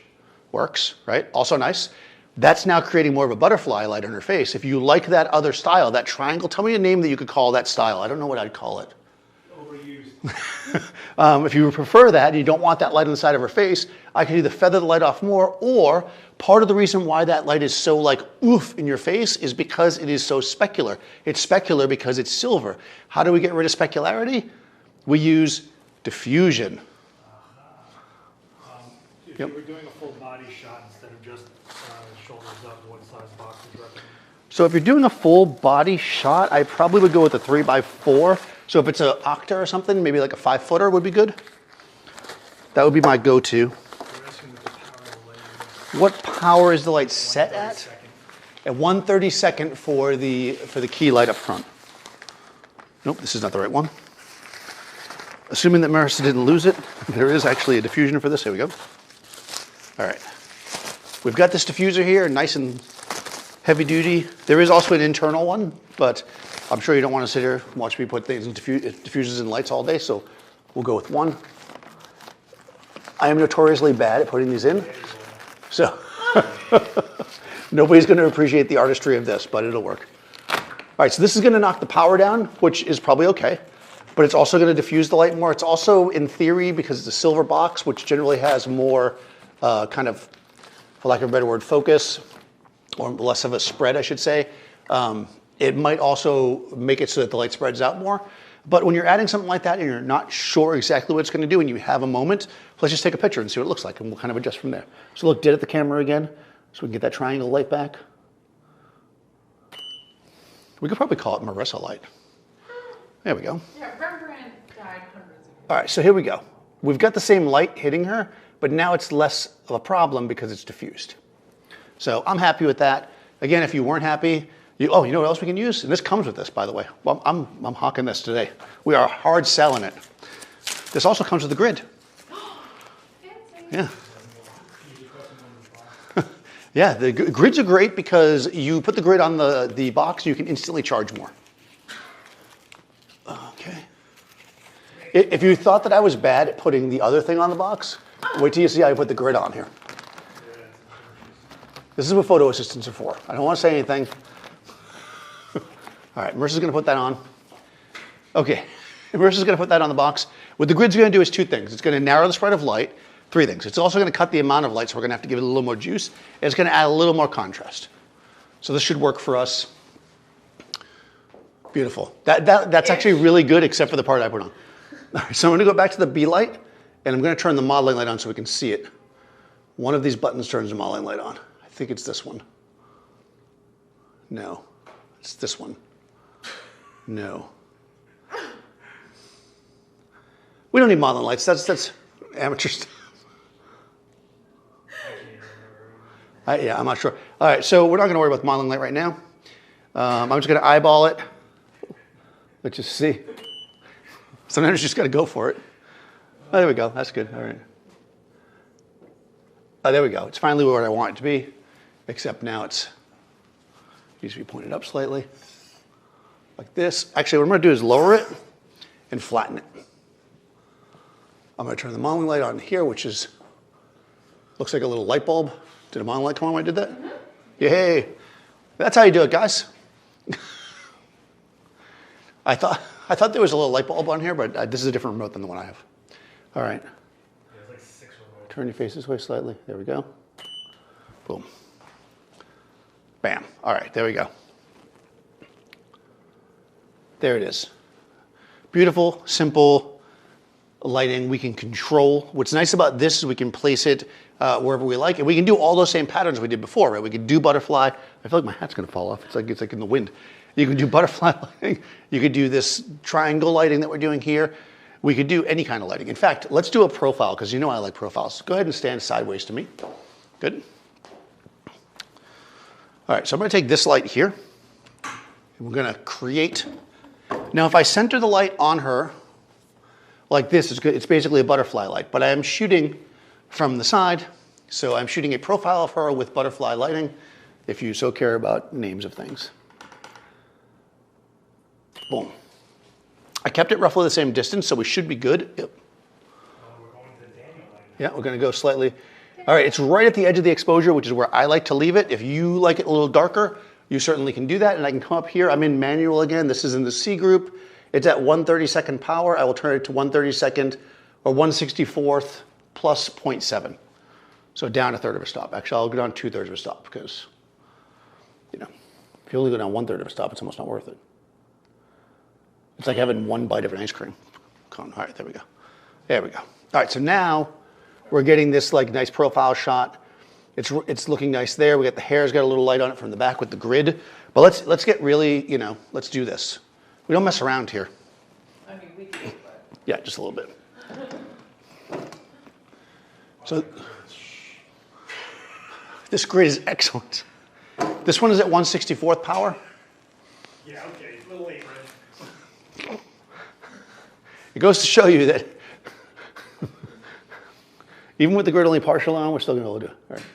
works, right? Also nice. That's now creating more of a butterfly light on her face. If you like that other style, that triangle, tell me a name that you could call that style. I don't know what I'd call it. Overused. If you prefer that and you don't want that light on the side of her face, I could either feather the light off more, or part of the reason why that light is so like oof in your face is because it is so specular. It's specular because it's silver. How do we get rid of specularity? We use diffusion. If you were doing a full body shot instead of just shoulders up, what size box would you recommend? So if you're doing a full body shot, I probably would go with a 3x4. So if it's an octa or something, maybe like a 5-footer would be good. That would be my go-to. What power is the light set at? At 1/32 for the key light up front. Nope, this is not the right one. Assuming that Marissa didn't lose it, there is actually a diffusion for this. Here we go. All right. We've got this diffuser here, nice and heavy duty. There is also an internal one, but I'm sure you don't want to sit here and watch me put things in diffusers and lights all day, so we'll go with one. I am notoriously bad at putting these in, so nobody's going to appreciate the artistry of this, but it'll work. All right, so this is going to knock the power down, which is probably okay, but it's also going to diffuse the light more. It's also, in theory, because it's a silver box, which generally has more kind of, for lack of a better word, focus, or less of a spread, I should say. It might also make it so that the light spreads out more. But when you're adding something like that and you're not sure exactly what it's going to do and you have a moment, let's just take a picture and see what it looks like, and we'll kind of adjust from there. So look dead at the camera again so we can get that triangle light back. We could probably call it Marissa light. There we go. Yeah, Rembrandt died hundreds of years. All right, so here we go. We've got the same light hitting her, but now it's less of a problem because it's diffused. So I'm happy with that. Again, if you weren't happy, you know what else we can use? And this comes with this, by the way. Well, I'm hawking this today. We are hard selling it. This also comes with the grid. Yeah. Yeah, the grids are great because you put the grid on the box, you can instantly charge more. Okay. If you thought that I was bad at putting the other thing on the box, wait till you see how I put the grid on here. This is what photo assistants are for. I don't want to say anything. All right, Marissa's going to put that on. Okay, Marissa's going to put that on the box. What the grid's going to do is two things. It's going to narrow the spread of light. Three things. It's also going to cut the amount of light, so we're going to have to give it a little more juice. And it's going to add a little more contrast. So this should work for us. Beautiful. That's actually really good, except for the part I put on. All right, so I'm going to go back to the B light, and I'm going to turn the modeling light on so we can see it. One of these buttons turns the modeling light on. I think it's this one. No, it's this one. No. We don't need modeling lights. That's amateur stuff. Yeah, I'm not sure. All right, so we're not going to worry about the modeling light right now. I'm just going to eyeball it. Let's just see. Sometimes you just got to go for it. Oh, there we go. That's good. All right. Oh, there we go. It's finally where I want it to be, except now it needs to be pointed up slightly, like this. Actually, what I'm going to do is lower it and flatten it. I'm going to turn the modeling light on here, which looks like a little light bulb. Did a modeling light come on when I did that? Mm-hmm. Yay. That's how you do it, guys. I thought there was a little light bulb on here, but this is a different remote than the one I have. All right. There's like 6 remotes. Turn your face this way slightly. There we go. Boom. Bam. All right, there we go. There it is. Beautiful, simple lighting we can control. What's nice about this is we can place it wherever we like, and we can do all those same patterns we did before, right? We could do butterfly. I feel like my hat's gonna fall off. It's like in the wind. You can do butterfly lighting. You could do this triangle lighting that we're doing here. We could do any kind of lighting. In fact, let's do a profile, because you know I like profiles. Go ahead and stand sideways to me. Good. All right, so I'm gonna take this light here, and we're gonna create. Now, if I center the light on her, like this, it's basically a butterfly light, but I am shooting from the side, so I'm shooting a profile of her with butterfly lighting, if you so care about names of things. Boom. I kept it roughly the same distance, so we should be good. Yep. We're going to Daniel light. Yeah, we're going to go slightly. All right, it's right at the edge of the exposure, which is where I like to leave it. If you like it a little darker, you certainly can do that, and I can come up here. I'm in manual again. This is in the C group. It's at 1/32 power. I will turn it to 1/32 or 1/64 plus 0.7. So down 1/3 of a stop. Actually, I'll go down 2/3 of a stop because, you know, if you only go down 1/3 of a stop, it's almost not worth it. It's like having one bite of an ice cream cone. All right, there we go. There we go. All right, so now we're getting this like nice profile shot. It's looking nice there. We got the hair's got a little light on it from the back with the grid. But let's get really, you know, let's do this. We don't mess around here. I mean, we do, but. Yeah, just a little bit. So this grid is excellent. This one is at 1/64 power. Yeah, okay, a little late, Red. It goes to show you that even with the grid only partial on, we're still going to be able to do it. All right.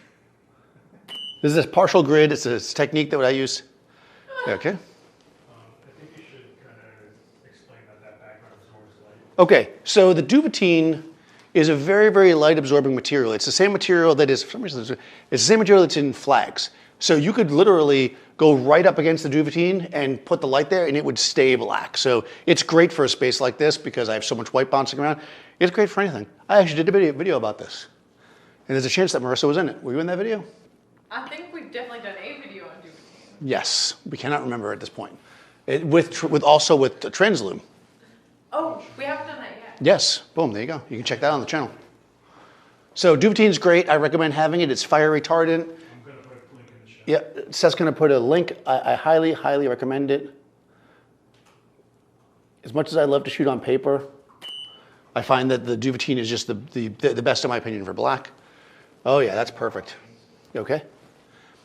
This is a partial grid. It's a technique that I use. Okay. I think you should kind of explain that background absorbs light. Okay, so the duvetyne is a very, very light absorbing material. It's the same material that is, for some reason, it's the same material that's in flags. So you could literally go right up against the duvetyne and put the light there and it would stay black. So it's great for a space like this because I have so much white bouncing around. It's great for anything. I actually did a video about this. And there's a chance that Marissa was in it. Were you in that video? I think we've definitely done a video on duvetyne. Yes, we cannot remember at this point. Also with the translume. Oh, we haven't done that yet. Yes, boom, there you go. You can check that on the channel. So duvetyne is great. I recommend having it. It's fire retardant. I'm going to put a link in the show. Yeah, Seth's going to put a link. I highly, highly recommend it. As much as I love to shoot on paper, I find that the duvetyne is just the best in my opinion for black. Oh yeah, that's perfect. You okay?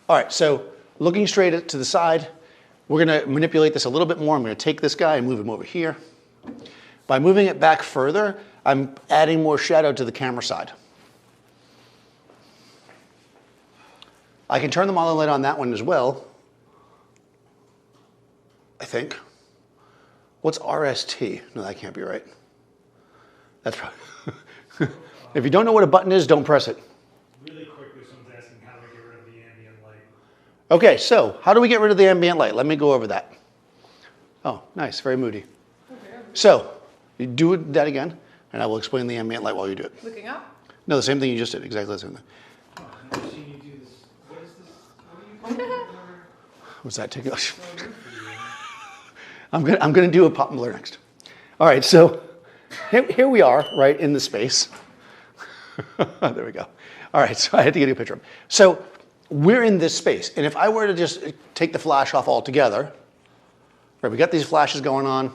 All right, so looking straight to the side, we're going to manipulate this a little bit more. I'm going to take this guy and move him over here. By moving it back further, I'm adding more shadow to the camera side. I can turn the monolight on that one as well, I think. What's RST? No, that can't be right. That's probably... If you don't know what a button is, don't press it. Really quickly, someone's asking how to get rid of the ambient light. Okay, so how do we get rid of the ambient light? Let me go over that. Oh, nice, very moody. Okay. So, you do that again, and I will explain the ambient light while you do it. Looking up? No, the same thing you just did, exactly the same thing. Oh, I've never seen you do this. What is this? What are you doing? What's that taking? So new for you. I'm gonna do a pop and blur next. All right, so here we are, right, in the space. There we go. All right, so I had to get you a picture of him. So we're in this space, and if I were to just take the flash off altogether, right, we got these flashes going on,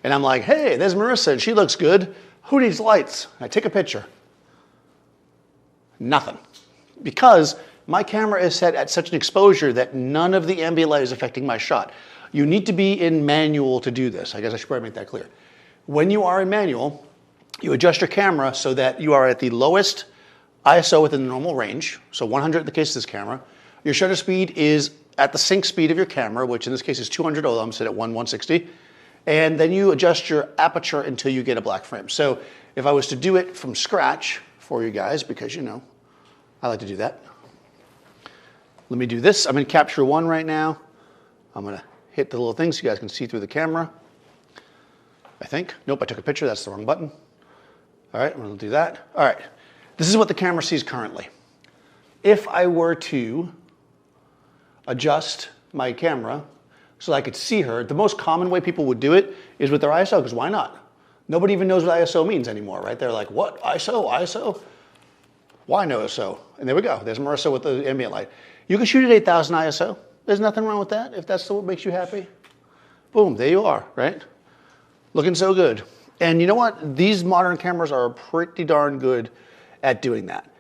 and I'm like, hey, there's Marissa, and she looks good. Who needs lights? I take a picture. Nothing. Because my camera is set at such an exposure that none of the ambient light is affecting my shot. You need to be in manual to do this. I guess I should probably make that clear. When you are in manual, you adjust your camera so that you are at the lowest ISO within the normal range, so 100 in the case of this camera. Your shutter speed is at the sync speed of your camera, which in this case is 200, although I'm set at 160. And then you adjust your aperture until you get a black frame. So if I was to do it from scratch for you guys, because you know, I like to do that. Let me do this. I'm in capture one right now. I'm gonna hit the little thing so you guys can see through the camera. I think. Nope, I took a picture, that's the wrong button. All right, I'm gonna do that. All right, this is what the camera sees currently. If I were to adjust my camera so I could see her, the most common way people would do it is with their ISO, because why not? Nobody even knows what ISO means anymore, right? They're like, what, ISO, ISO? Why no ISO? And there we go, there's Marissa with the ambient light. You can shoot at 8,000 ISO. There's nothing wrong with that, if that's what makes you happy. Boom, there you are, right? Looking so good. And you know what? These modern cameras are pretty darn good at doing that.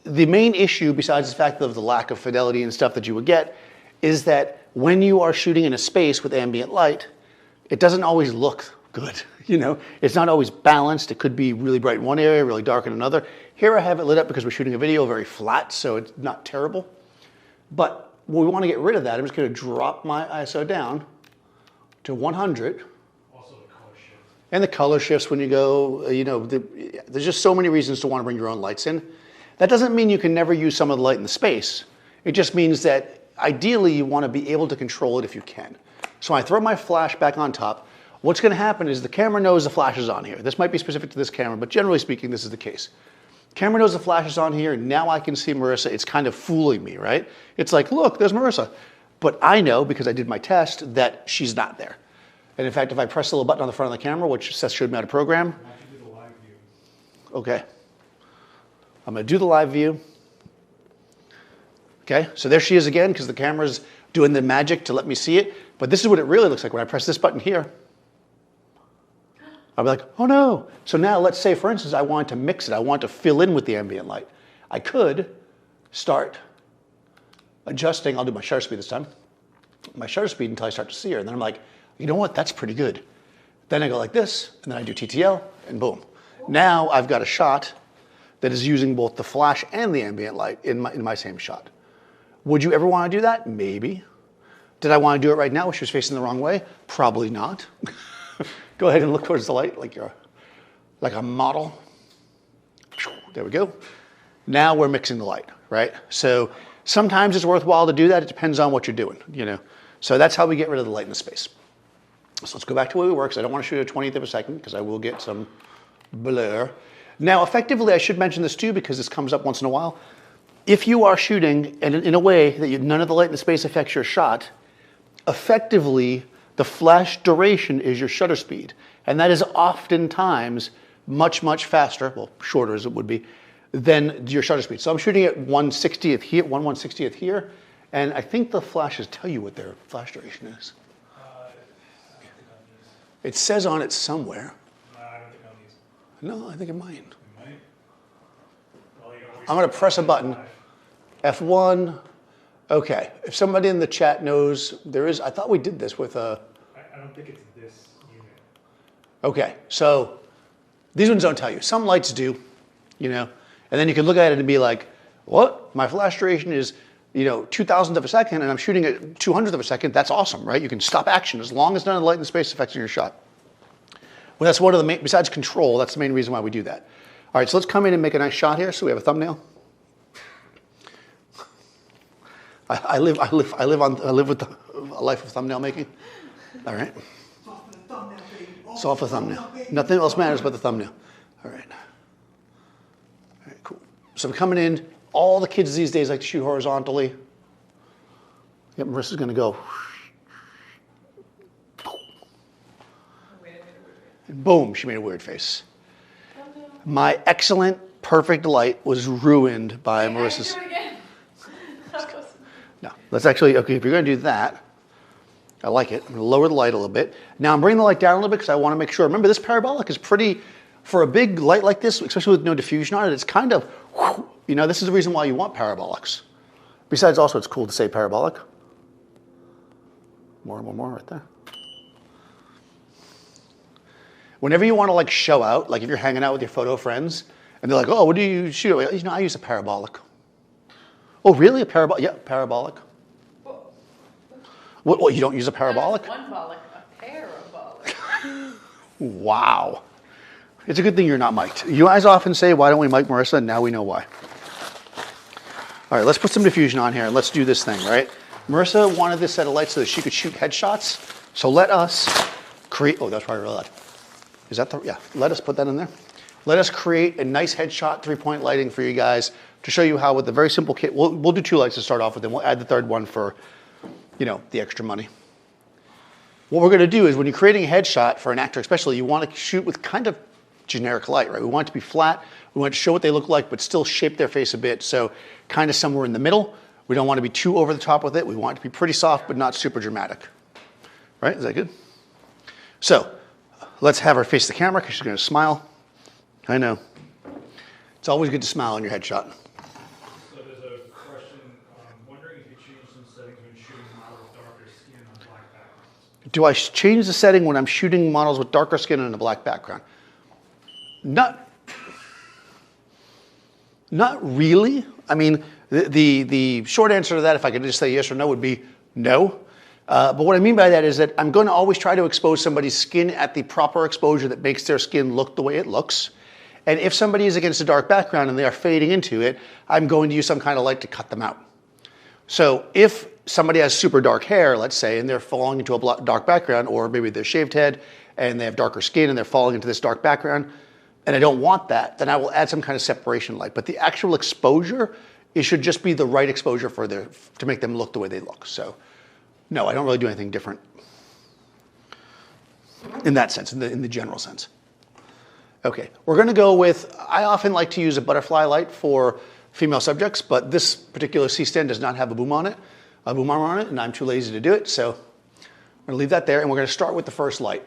The main issue, besides the fact of the lack of fidelity and stuff that you would get, is that when you are shooting in a space with ambient light, it doesn't always look good. You know, it's not always balanced. It could be really bright in one area, really dark in another. Here I have it lit up because we're shooting a video very flat, so it's not terrible. But when we want to get rid of that, I'm just going to drop my ISO down to 100. Also the color shift. And the color shifts when you go, you know, there's just so many reasons to want to bring your own lights in. That doesn't mean you can never use some of the light in the space. It just means that ideally you want to be able to control it if you can. So I throw my flash back on top. What's going to happen is the camera knows the flash is on here. This might be specific to this camera, but generally speaking, this is the case. Camera knows the flash is on here, and now I can see Marissa. It's kind of fooling me, right? It's like, look, there's Marissa. But I know, because I did my test, that she's not there. And in fact, if I press the little button on the front of the camera, which Seth showed me how to program. Why don't you do the live view? Okay. I'm going to do the live view. Okay, so there she is again, because the camera's doing the magic to let me see it. But this is what it really looks like when I press this button here. I'll be like, oh no. So now let's say, for instance, I want to mix it. I want to fill in with the ambient light. I could start adjusting. I'll do my shutter speed this time. My shutter speed until I start to see her. And then I'm like, you know what? That's pretty good. Then I go like this, and then I do TTL, and boom. Now I've got a shot that is using both the flash and the ambient light in my same shot. Would you ever want to do that? Maybe. Did I want to do it right now when she was facing the wrong way? Probably not. Go ahead and look towards the light like you're like a model. There we go. Now we're mixing the light, right? So sometimes it's worthwhile to do that. It depends on what you're doing, you know. So that's how we get rid of the light in the space. So let's go back to where we were, because I don't want to shoot at 20th of a second, because I will get some blur. Now, effectively, I should mention this too, because this comes up once in a while. if you are shooting in a way that none of the light and the space affects your shot, effectively the flash duration is your shutter speed. And that is oftentimes much, much faster, well, shorter as it would be, than your shutter speed. So I'm shooting at 1/60th here, 1/160th here, and I think the flashes tell you what their flash duration is. It says on it somewhere. I don't think I'll use it. No, I think it might. You might. Well, you always I'm going to press a button. F1. Okay. If somebody in the chat knows, there is, I thought we did this with a. I don't think it's this unit. Okay. So these ones don't tell you. Some lights do, you know, and then you can look at it and be like, what? My flash duration is, you know, 2,000th of a second and I'm shooting at 200th of a second. That's awesome, right? You can stop action as long as none of the light and space affects your shot. Well, that's one of the main, besides control, that's the main reason why we do that. All right, so let's come in and make a nice shot here. So we have a thumbnail. I live with a life of thumbnail making. All right. It's off the thumbnail. Nothing else matters but the thumbnail. All right. All right, cool. So I'm coming in. All the kids these days like to shoot horizontally. Yep, Marissa's going to go. And boom, she made a weird face. My excellent, perfect light was ruined by Marissa's. No, let's actually, okay, if you're going to do that, I like it. I'm going to lower the light a little bit. Now I'm bringing the light down a little bit because I want to make sure. Remember, this parabolic is pretty, for a big light like this, especially with no diffusion on it, it's kind of, you know, this is the reason why you want parabolics. Besides, also, it's cool to say parabolic. More right there. Whenever you want to like show out, like if you're hanging out with your photo friends, and they're like, oh, what do you shoot? You know, I use a parabolic. Oh, really? A parabolic? Yeah, parabolic. What, you don't use a parabolic? One bolic, a parabolic. Wow. It's a good thing you're not mic'd. You guys often say, why don't we mic Marissa? And now we know why. All right, let's put some diffusion on here and let's do this thing, right? Marissa wanted this set of lights so that she could shoot headshots. So let us create, oh, that's probably really loud. Is that the, yeah, let us put that in there. Let us create a nice headshot 3-point lighting for you guys to show you how with a very simple kit, we'll do 2 lights to start off with, and we'll add the third one for, you know, the extra money. What we're going to do is when you're creating a headshot for an actor especially, you want to shoot with kind of generic light, right? We want it to be flat. We want to show what they look like, but still shape their face a bit. So kind of somewhere in the middle. We don't want to be too over the top with it. We want it to be pretty soft, but not super dramatic. Right? Is that good? So let's have her face the camera because she's going to smile. I know. It's always good to smile on your headshot. So there's a question, wondering if you change some settings when shooting models with darker skin on black backgrounds. Do I change the setting when I'm shooting models with darker skin and a black background? Not really. I mean, the short answer to that, if I could just say yes or no, would be no. But what I mean by that is that I'm going to always try to expose somebody's skin at the proper exposure that makes their skin look the way it looks. And if somebody is against a dark background and they are fading into it, I'm going to use some kind of light to cut them out. So if somebody has super dark hair, let's say, and they're falling into a dark background, or maybe they're shaved head and they have darker skin and they're falling into this dark background, and I don't want that, then I will add some kind of separation light. But the actual exposure, it should just be the right exposure for to make them look the way they look. So no, I don't really do anything different in that sense, in the general sense. Okay, we're going to go with, I often like to use a butterfly light for female subjects, but this particular C-stand does not have a boom arm on it, and I'm too lazy to do it, so I'm going to leave that there, and we're going to start with the first light.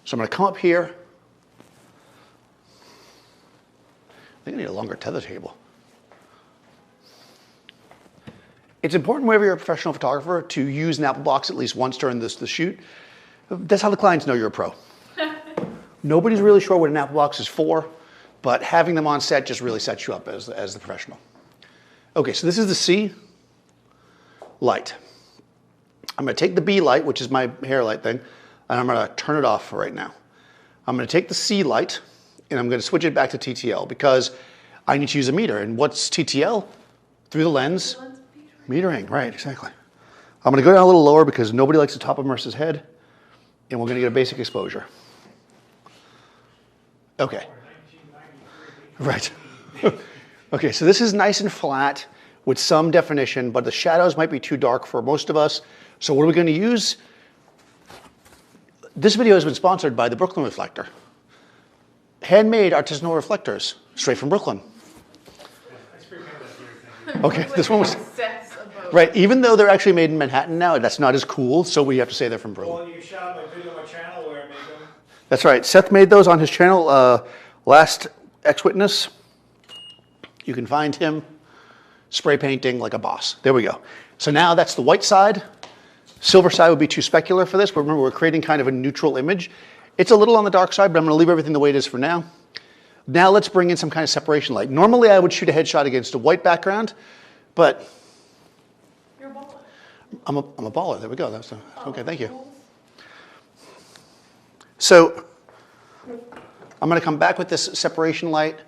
So I'm going to come up here. I think I need a longer tether cable. It's important whenever you're a professional photographer to use an Apple box at least once during the shoot. That's how the clients know you're a pro. Nobody's really sure what an Apple box is for, but having them on set just really sets you up as the professional. Okay, so this is the C light. I'm going to take the B light, which is my hair light thing, and I'm going to turn it off for right now. I'm going to take the C light, and I'm going to switch it back to TTL because I need to use a meter. And what's TTL? Through the lens. Metering, right, exactly. I'm going to go down a little lower because nobody likes the top of Marissa's head, and we're going to get a basic exposure. Okay. Right. Okay, so this is nice and flat with some definition, but the shadows might be too dark for most of us. So what are we going to use? This video has been sponsored by the Brooklyn Reflector. Handmade artisanal reflectors, straight from Brooklyn. I spray painted that here, thank you. Okay, this one was, Sets above. right, even though they're actually made in Manhattan now, that's not as cool, so we have to say they're from Brooklyn. Well, you shot my video on my channel where I made them. That's right, Seth made those on his channel, Last Ex-Witness. You can find him spray painting like a boss. There we go. So now that's the white side. Silver side would be too specular for this, but remember we're creating kind of a neutral image. It's a little on the dark side, but I'm going to leave everything the way it is for now. Now let's bring in some kind of separation light. Normally I would shoot a headshot against a white background, but You're a baller. I'm a baller. There we go. That's okay, thank you. So I'm going to come back with this separation light.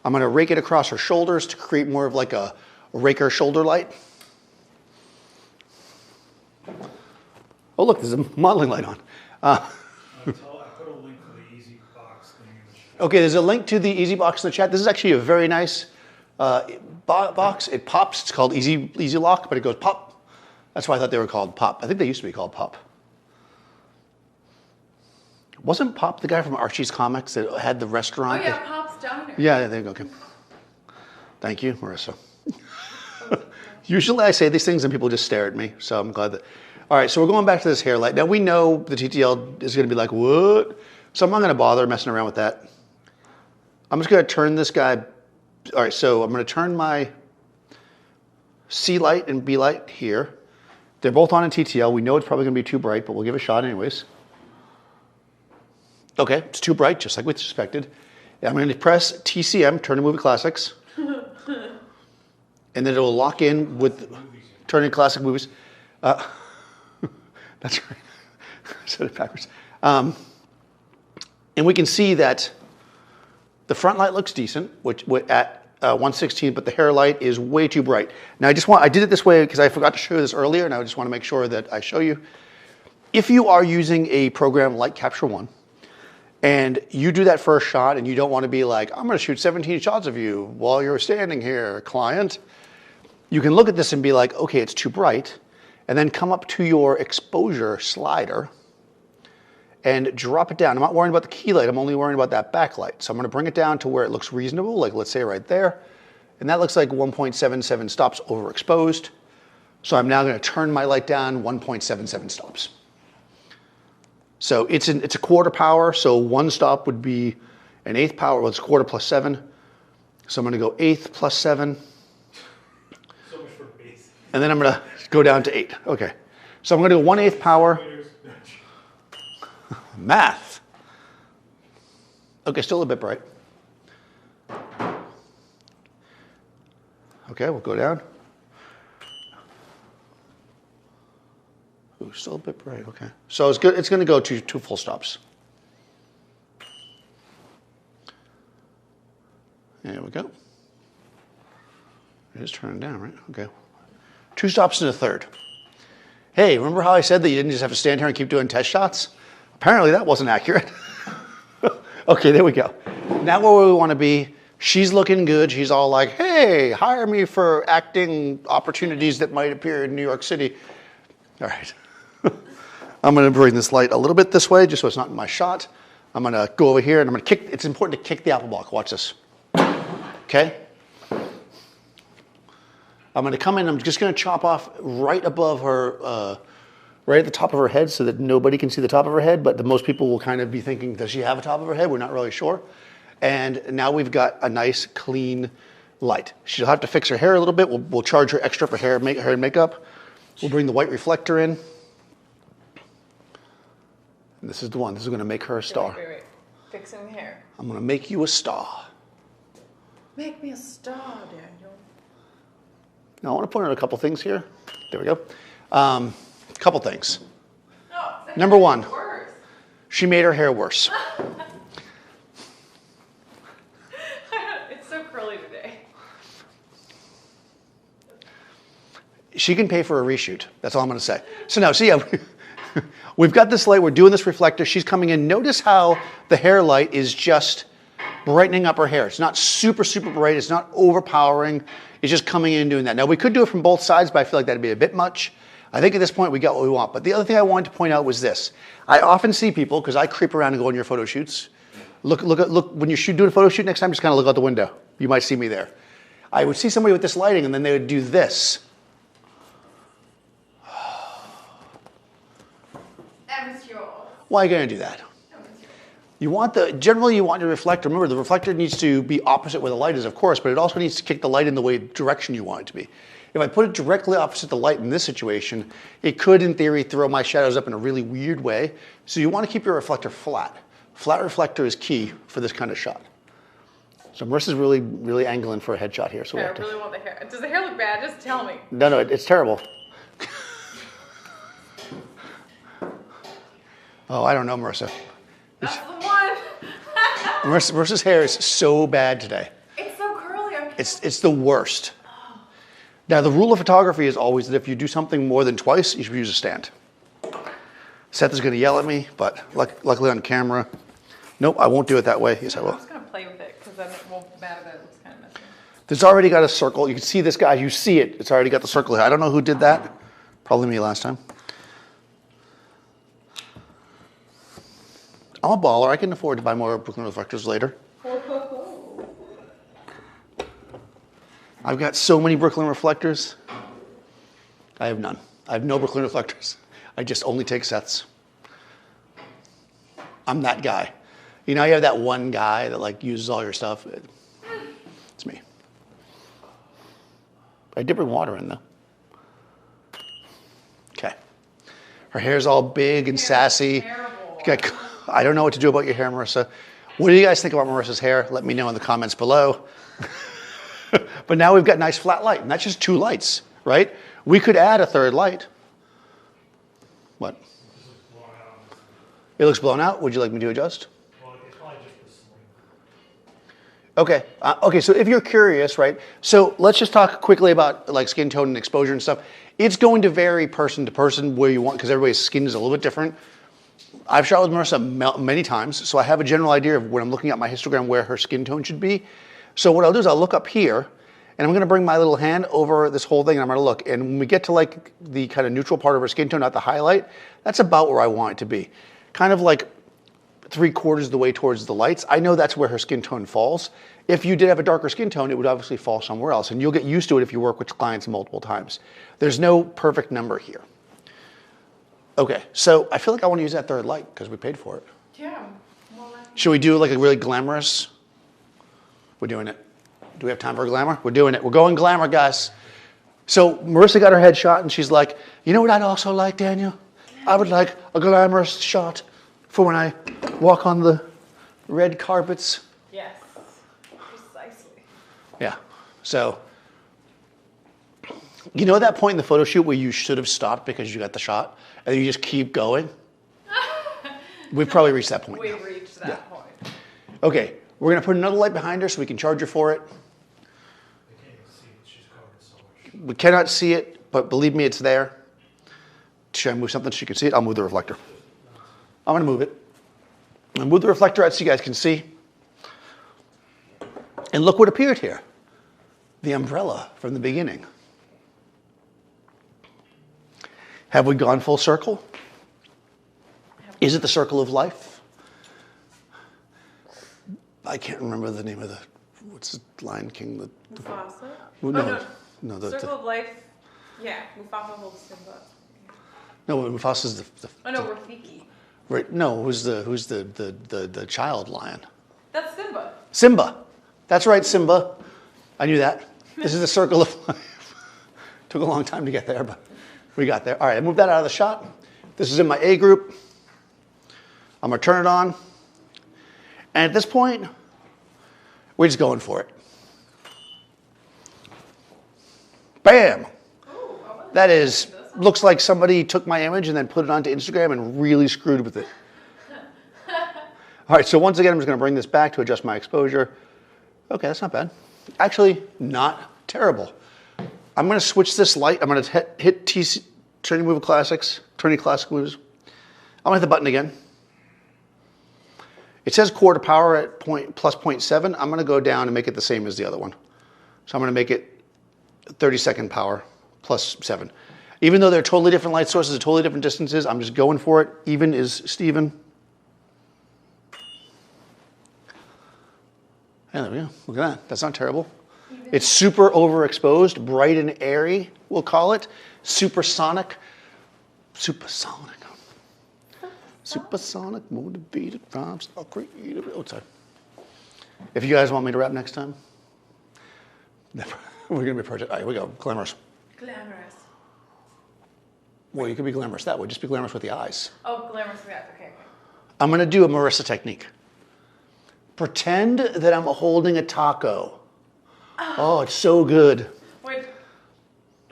I'm going to rake it across her shoulders to create more of like a raker shoulder light. Oh, look, there's a modeling light on. I put a link to the Easy Box thing in the chat. Okay, there's a link to the Easy Box in the chat. This is actually a very nice box. It pops. It's called Easy Lock, but it goes pop. That's why I thought they were called Pop. I think they used to be called Pop. Wasn't Pop the guy from Archie's Comics that had the Oh restaurant? yeah, Pop's Diner. Yeah, there you go. Okay. Thank you, Marissa. Usually I say these things and people just stare at me, so I'm glad that. All right, so we're going back to this hair light. Now we know the TTL is going to be like, what? So I'm not going to bother messing around with that. I'm just going to turn this guy. All right, so I'm going to turn my C light and B light here. They're both on in TTL. We know it's probably going to be too bright, but we'll give it a shot anyways. Okay, it's too bright, just like we suspected. I'm going to press TCM, Turn to Movie Classics. And then it will lock in with turning classic movies. That's right. I said it backwards. And we can see that the front light looks decent, which at 1/16, but the hair light is way too bright. Now I did it this way because I forgot to show you this earlier, and I just want to make sure that I show you. If you are using a program like Capture One, and you do that first shot and you don't want to be like, I'm going to shoot 17 shots of you while you're standing here, client. You can look at this and be like, okay, it's too bright. And then come up to your exposure slider and drop it down. I'm not worrying about the key light. I'm only worrying about that backlight. So I'm going to bring it down to where it looks reasonable, like let's say right there. And that looks like 1.77 stops overexposed. So I'm now going to turn my light down 1.77 stops. So it's a quarter power, so one stop would be an eighth power. Well, it's a quarter plus 7. So I'm going to go eighth plus 7. So much for base. And then I'm going to go down to 8. Okay. So I'm going to go 1/8 power. Math. Okay, still a bit bright. Okay, we'll go down. Ooh, still a bit bright, okay. So it's good. It's going to go to 2 full stops. There we go. It is turning down, right? Okay. 2 stops and a third. Hey, remember how I said that you didn't just have to stand here and keep doing test shots? Apparently that wasn't accurate. Okay, there we go. Now where we want to be, she's looking good. She's all like, hey, hire me for acting opportunities that might appear in New York City. All right. I'm going to bring this light a little bit this way, just so it's not in my shot. I'm going to go over here and I'm going to kick. It's important to kick the apple block. Watch this. Okay. I'm going to come in. I'm just going to chop off right above her, right at the top of her head, so that nobody can see the top of her head. But most people will kind of be thinking, does she have a top of her head? We're not really sure. And now we've got a nice, clean light. She'll have to fix her hair a little bit. We'll charge her extra for hair and makeup. We'll bring the white reflector in. And this is the one. This is going to make her a star. Wait. Fixing the hair. I'm going to make you a star. Make me a star, Daniel. Now I want to point out a couple things here. There we go. Couple things. No, Number 1, worse. she made her hair worse. It's so curly today. She can pay for a reshoot. That's all I'm going to say. So now, see, we've got this light. We're doing this reflector. She's coming in. Notice how the hair light is just brightening up her hair. It's not super, super bright. It's not overpowering. It's just coming in and doing that. Now, we could do it from both sides, but I feel like that'd be a bit much. I think at this point we got what we want. But the other thing I wanted to point out was this. I often see people, because I creep around and go on your photo shoots. Look, when you're doing a photo shoot next time, just kind of look out the window. You might see me there. I would see somebody with this lighting, and then they would do this. That was yours. Why are you going to do that? Generally you want your reflector, remember the reflector needs to be opposite where the light is, of course, but it also needs to kick the light in the direction you want it to be. If I put it directly opposite the light in this situation, it could, in theory, throw my shadows up in a really weird way. So you want to keep your reflector flat. Flat reflector is key for this kind of shot. So Marissa's really, really angling for a headshot here. So I really want the hair. Does the hair look bad? Just tell me. No, it's terrible. Oh, I don't know, Marissa. That's the one. Marissa's hair is so bad today. It's so curly. It's the worst. Now, the rule of photography is always that if you do something more than twice, you should use a stand. Seth is going to yell at me, but luckily on camera. Nope, I won't do it that way. Yes, I will. I'm just going to play with it because then it won't matter that it looks kind of messy. There's already got a circle. You can see this guy. You see it. It's already got the circle here. I don't know who did that. Probably me last time. I'm a baller. I can afford to buy more Brooklyn reflectors later. I've got so many Brooklyn reflectors. I have none. I have no Brooklyn reflectors. I just only take Seths. I'm that guy. You know, you have that one guy that like uses all your stuff. It's me. I dip her water in though. Okay. Her hair's all big and sassy. I don't know what to do about your hair, Marissa. What do you guys think about Marissa's hair? Let me know in the comments below. But now we've got nice flat light, and that's just 2 lights, right? We could add a 3rd light. What? It looks blown out. Would you like me to adjust? Well, it's probably just the sling. Okay. Okay. So if you're curious, right? So let's just talk quickly about like skin tone and exposure and stuff. It's going to vary person to person where you want, because everybody's skin is a little bit different. I've shot with Marissa many times, so I have a general idea of when I'm looking at my histogram where her skin tone should be. So what I'll do is I'll look up here, and I'm going to bring my little hand over this whole thing, and I'm going to look. And when we get to like the kind of neutral part of her skin tone, not the highlight, that's about where I want it to be. Kind of like 3/4 of the way towards the lights. I know that's where her skin tone falls. If you did have a darker skin tone, it would obviously fall somewhere else, and you'll get used to it if you work with clients multiple times. There's no perfect number here. Okay, so I feel like I want to use that 3rd light because we paid for it. Yeah. Well, Should we do like a really glamorous? We're doing it. Do we have time for glamour? We're doing it. We're going glamour, guys. So Marissa got her headshot, and she's like, you know what I'd also like, Daniel? I would like a glamorous shot for when I walk on the red carpets. yes. Precisely. Yeah. So, you know that point in the photo shoot where you should have stopped because you got the shot, and you just keep going? We've probably reached that point. We've reached that point. Okay, we're going to put another light behind her so we can charge her for it. They can't even see it. She's covered in so much. We cannot see it, but believe me, it's there. Should I move something so you can see it? I'll move the reflector. I'm going to move it. I'll move the reflector out so you guys can see. And look what appeared here. The umbrella from the beginning. Have we gone full circle? Is it the circle of life? I can't remember the name of the, what's the Lion King? Mufasa? No, Circle of Life. Yeah, Mufasa holds Simba. no, Mufasa's the Oh no, Rafiki. right. No, who's the child lion? That's Simba. Simba. That's right, Simba. I knew that. This is the circle of life. Took a long time to get there, but we got there. All right, I moved that out of the shot. This is in my A group. I'm going to turn it on. And at this point, we're just going for it. Bam! That is, looks like somebody took my image and then put it onto Instagram and really screwed with it. All right, so once again, I'm just going to bring this back to adjust my exposure. Okay, that's not bad. Actually, not terrible. I'm going to switch this light. I'm going to hit Turning Move Classics, Turning Classic Moves. I'm going to hit the button again. It says quarter power at plus 0.7. I'm going to go down and make it the same as the other one. So I'm going to make it 30-second power plus 7. Even though they're totally different light sources, totally different distances, I'm just going for it. Even is Steven. And there we go. Look at that. That's not terrible. It's super overexposed, bright and airy, we'll call it. Supersonic. Supersonic. Supersonic, motivated rhymes, are creative. Oh, sorry. If you guys want me to rap next time, never. We're going to be perfect. All right, here we go. Glamorous. Glamorous. Well, you could be glamorous that way. Just be glamorous with the eyes. Oh, glamorous. Yeah. Okay. I'm going to do a Marissa technique. Pretend that I'm holding a taco. Oh, it's so good. Wait.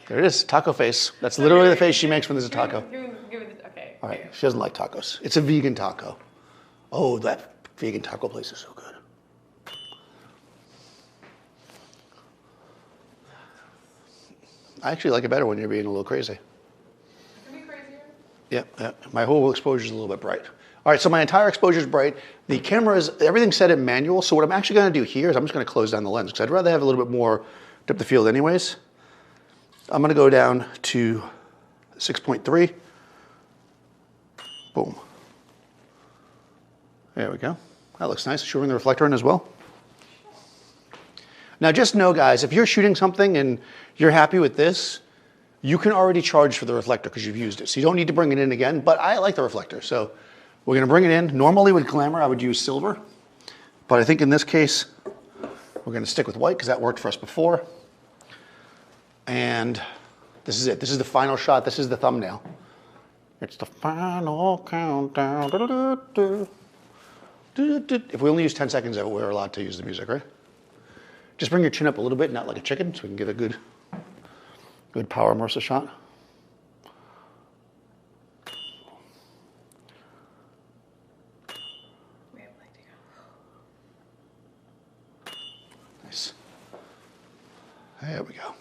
There it is, taco face. That's literally the face she makes when there's a taco. Give me the, okay. All right, she doesn't like tacos. It's a vegan taco. Oh, that vegan taco place is so good. I actually like it better when you're being a little crazy. Can we crazier? Yeah, my whole exposure is a little bit bright. All right, so my entire exposure is bright. The camera is, everything's set in manual. So what I'm actually going to do here is I'm just going to close down the lens because I'd rather have a little bit more depth of field anyways. I'm going to go down to 6.3. Boom. There we go. That looks nice. Should we bring the reflector in as well? Now just know, guys, if you're shooting something and you're happy with this, you can already charge for the reflector because you've used it. So you don't need to bring it in again, but I like the reflector. So we're going to bring it in. Normally with Glamour, I would use silver. But I think in this case, we're going to stick with white because that worked for us before. And this is it. This is the final shot. This is the thumbnail. It's the final countdown. If we only use 10 seconds of it, we're allowed to use the music, right? Just bring your chin up a little bit, not like a chicken, so we can get a good power Marissa shot. Nice. There we go.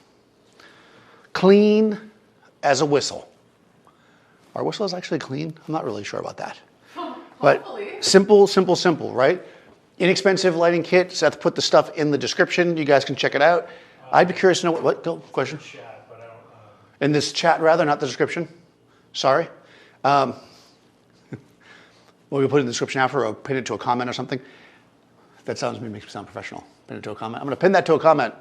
Clean as a whistle. Our whistle is actually clean. I'm not really sure about that. But simple, simple, simple, right? Inexpensive lighting kit. Seth put the stuff in the description. You guys can check it out. I'd be curious to know what go, question? Chat, but I don't, In this chat, rather, not the description. Sorry. Well, we'll put it in the description after or pin it to a comment or something. That makes me sound professional. Pin it to a comment. I'm going to pin that to a comment.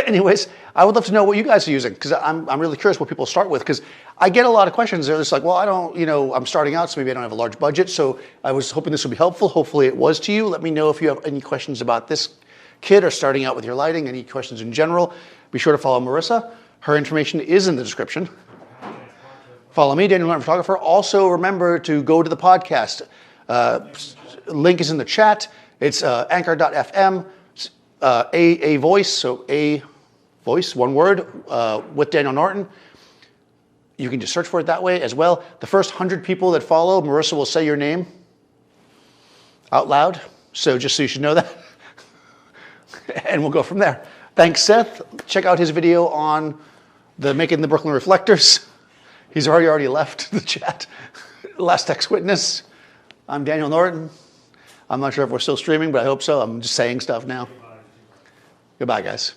Anyways, I would love to know what you guys are using because I'm really curious what people start with because I get a lot of questions. They're just like, well, I don't, I'm starting out, so maybe I don't have a large budget. So I was hoping this would be helpful. Hopefully it was to you. Let me know if you have any questions about this kit or starting out with your lighting, any questions in general. Be sure to follow Marissa. Her information is in the description. Follow me, Daniel Norton Photographer. Also, remember to go to the podcast. Link is in the chat. It's anchor.fm. A voice, so a voice, one word, with Daniel Norton. You can just search for it that way as well. The first 100 people that follow, Marissa will say your name out loud. So just so you should know that. And we'll go from there. Thanks, Seth. Check out his video on making the Brooklyn reflectors. He's already left the chat. Last text witness. I'm Daniel Norton. I'm not sure if we're still streaming, but I hope so. I'm just saying stuff now. Goodbye, guys.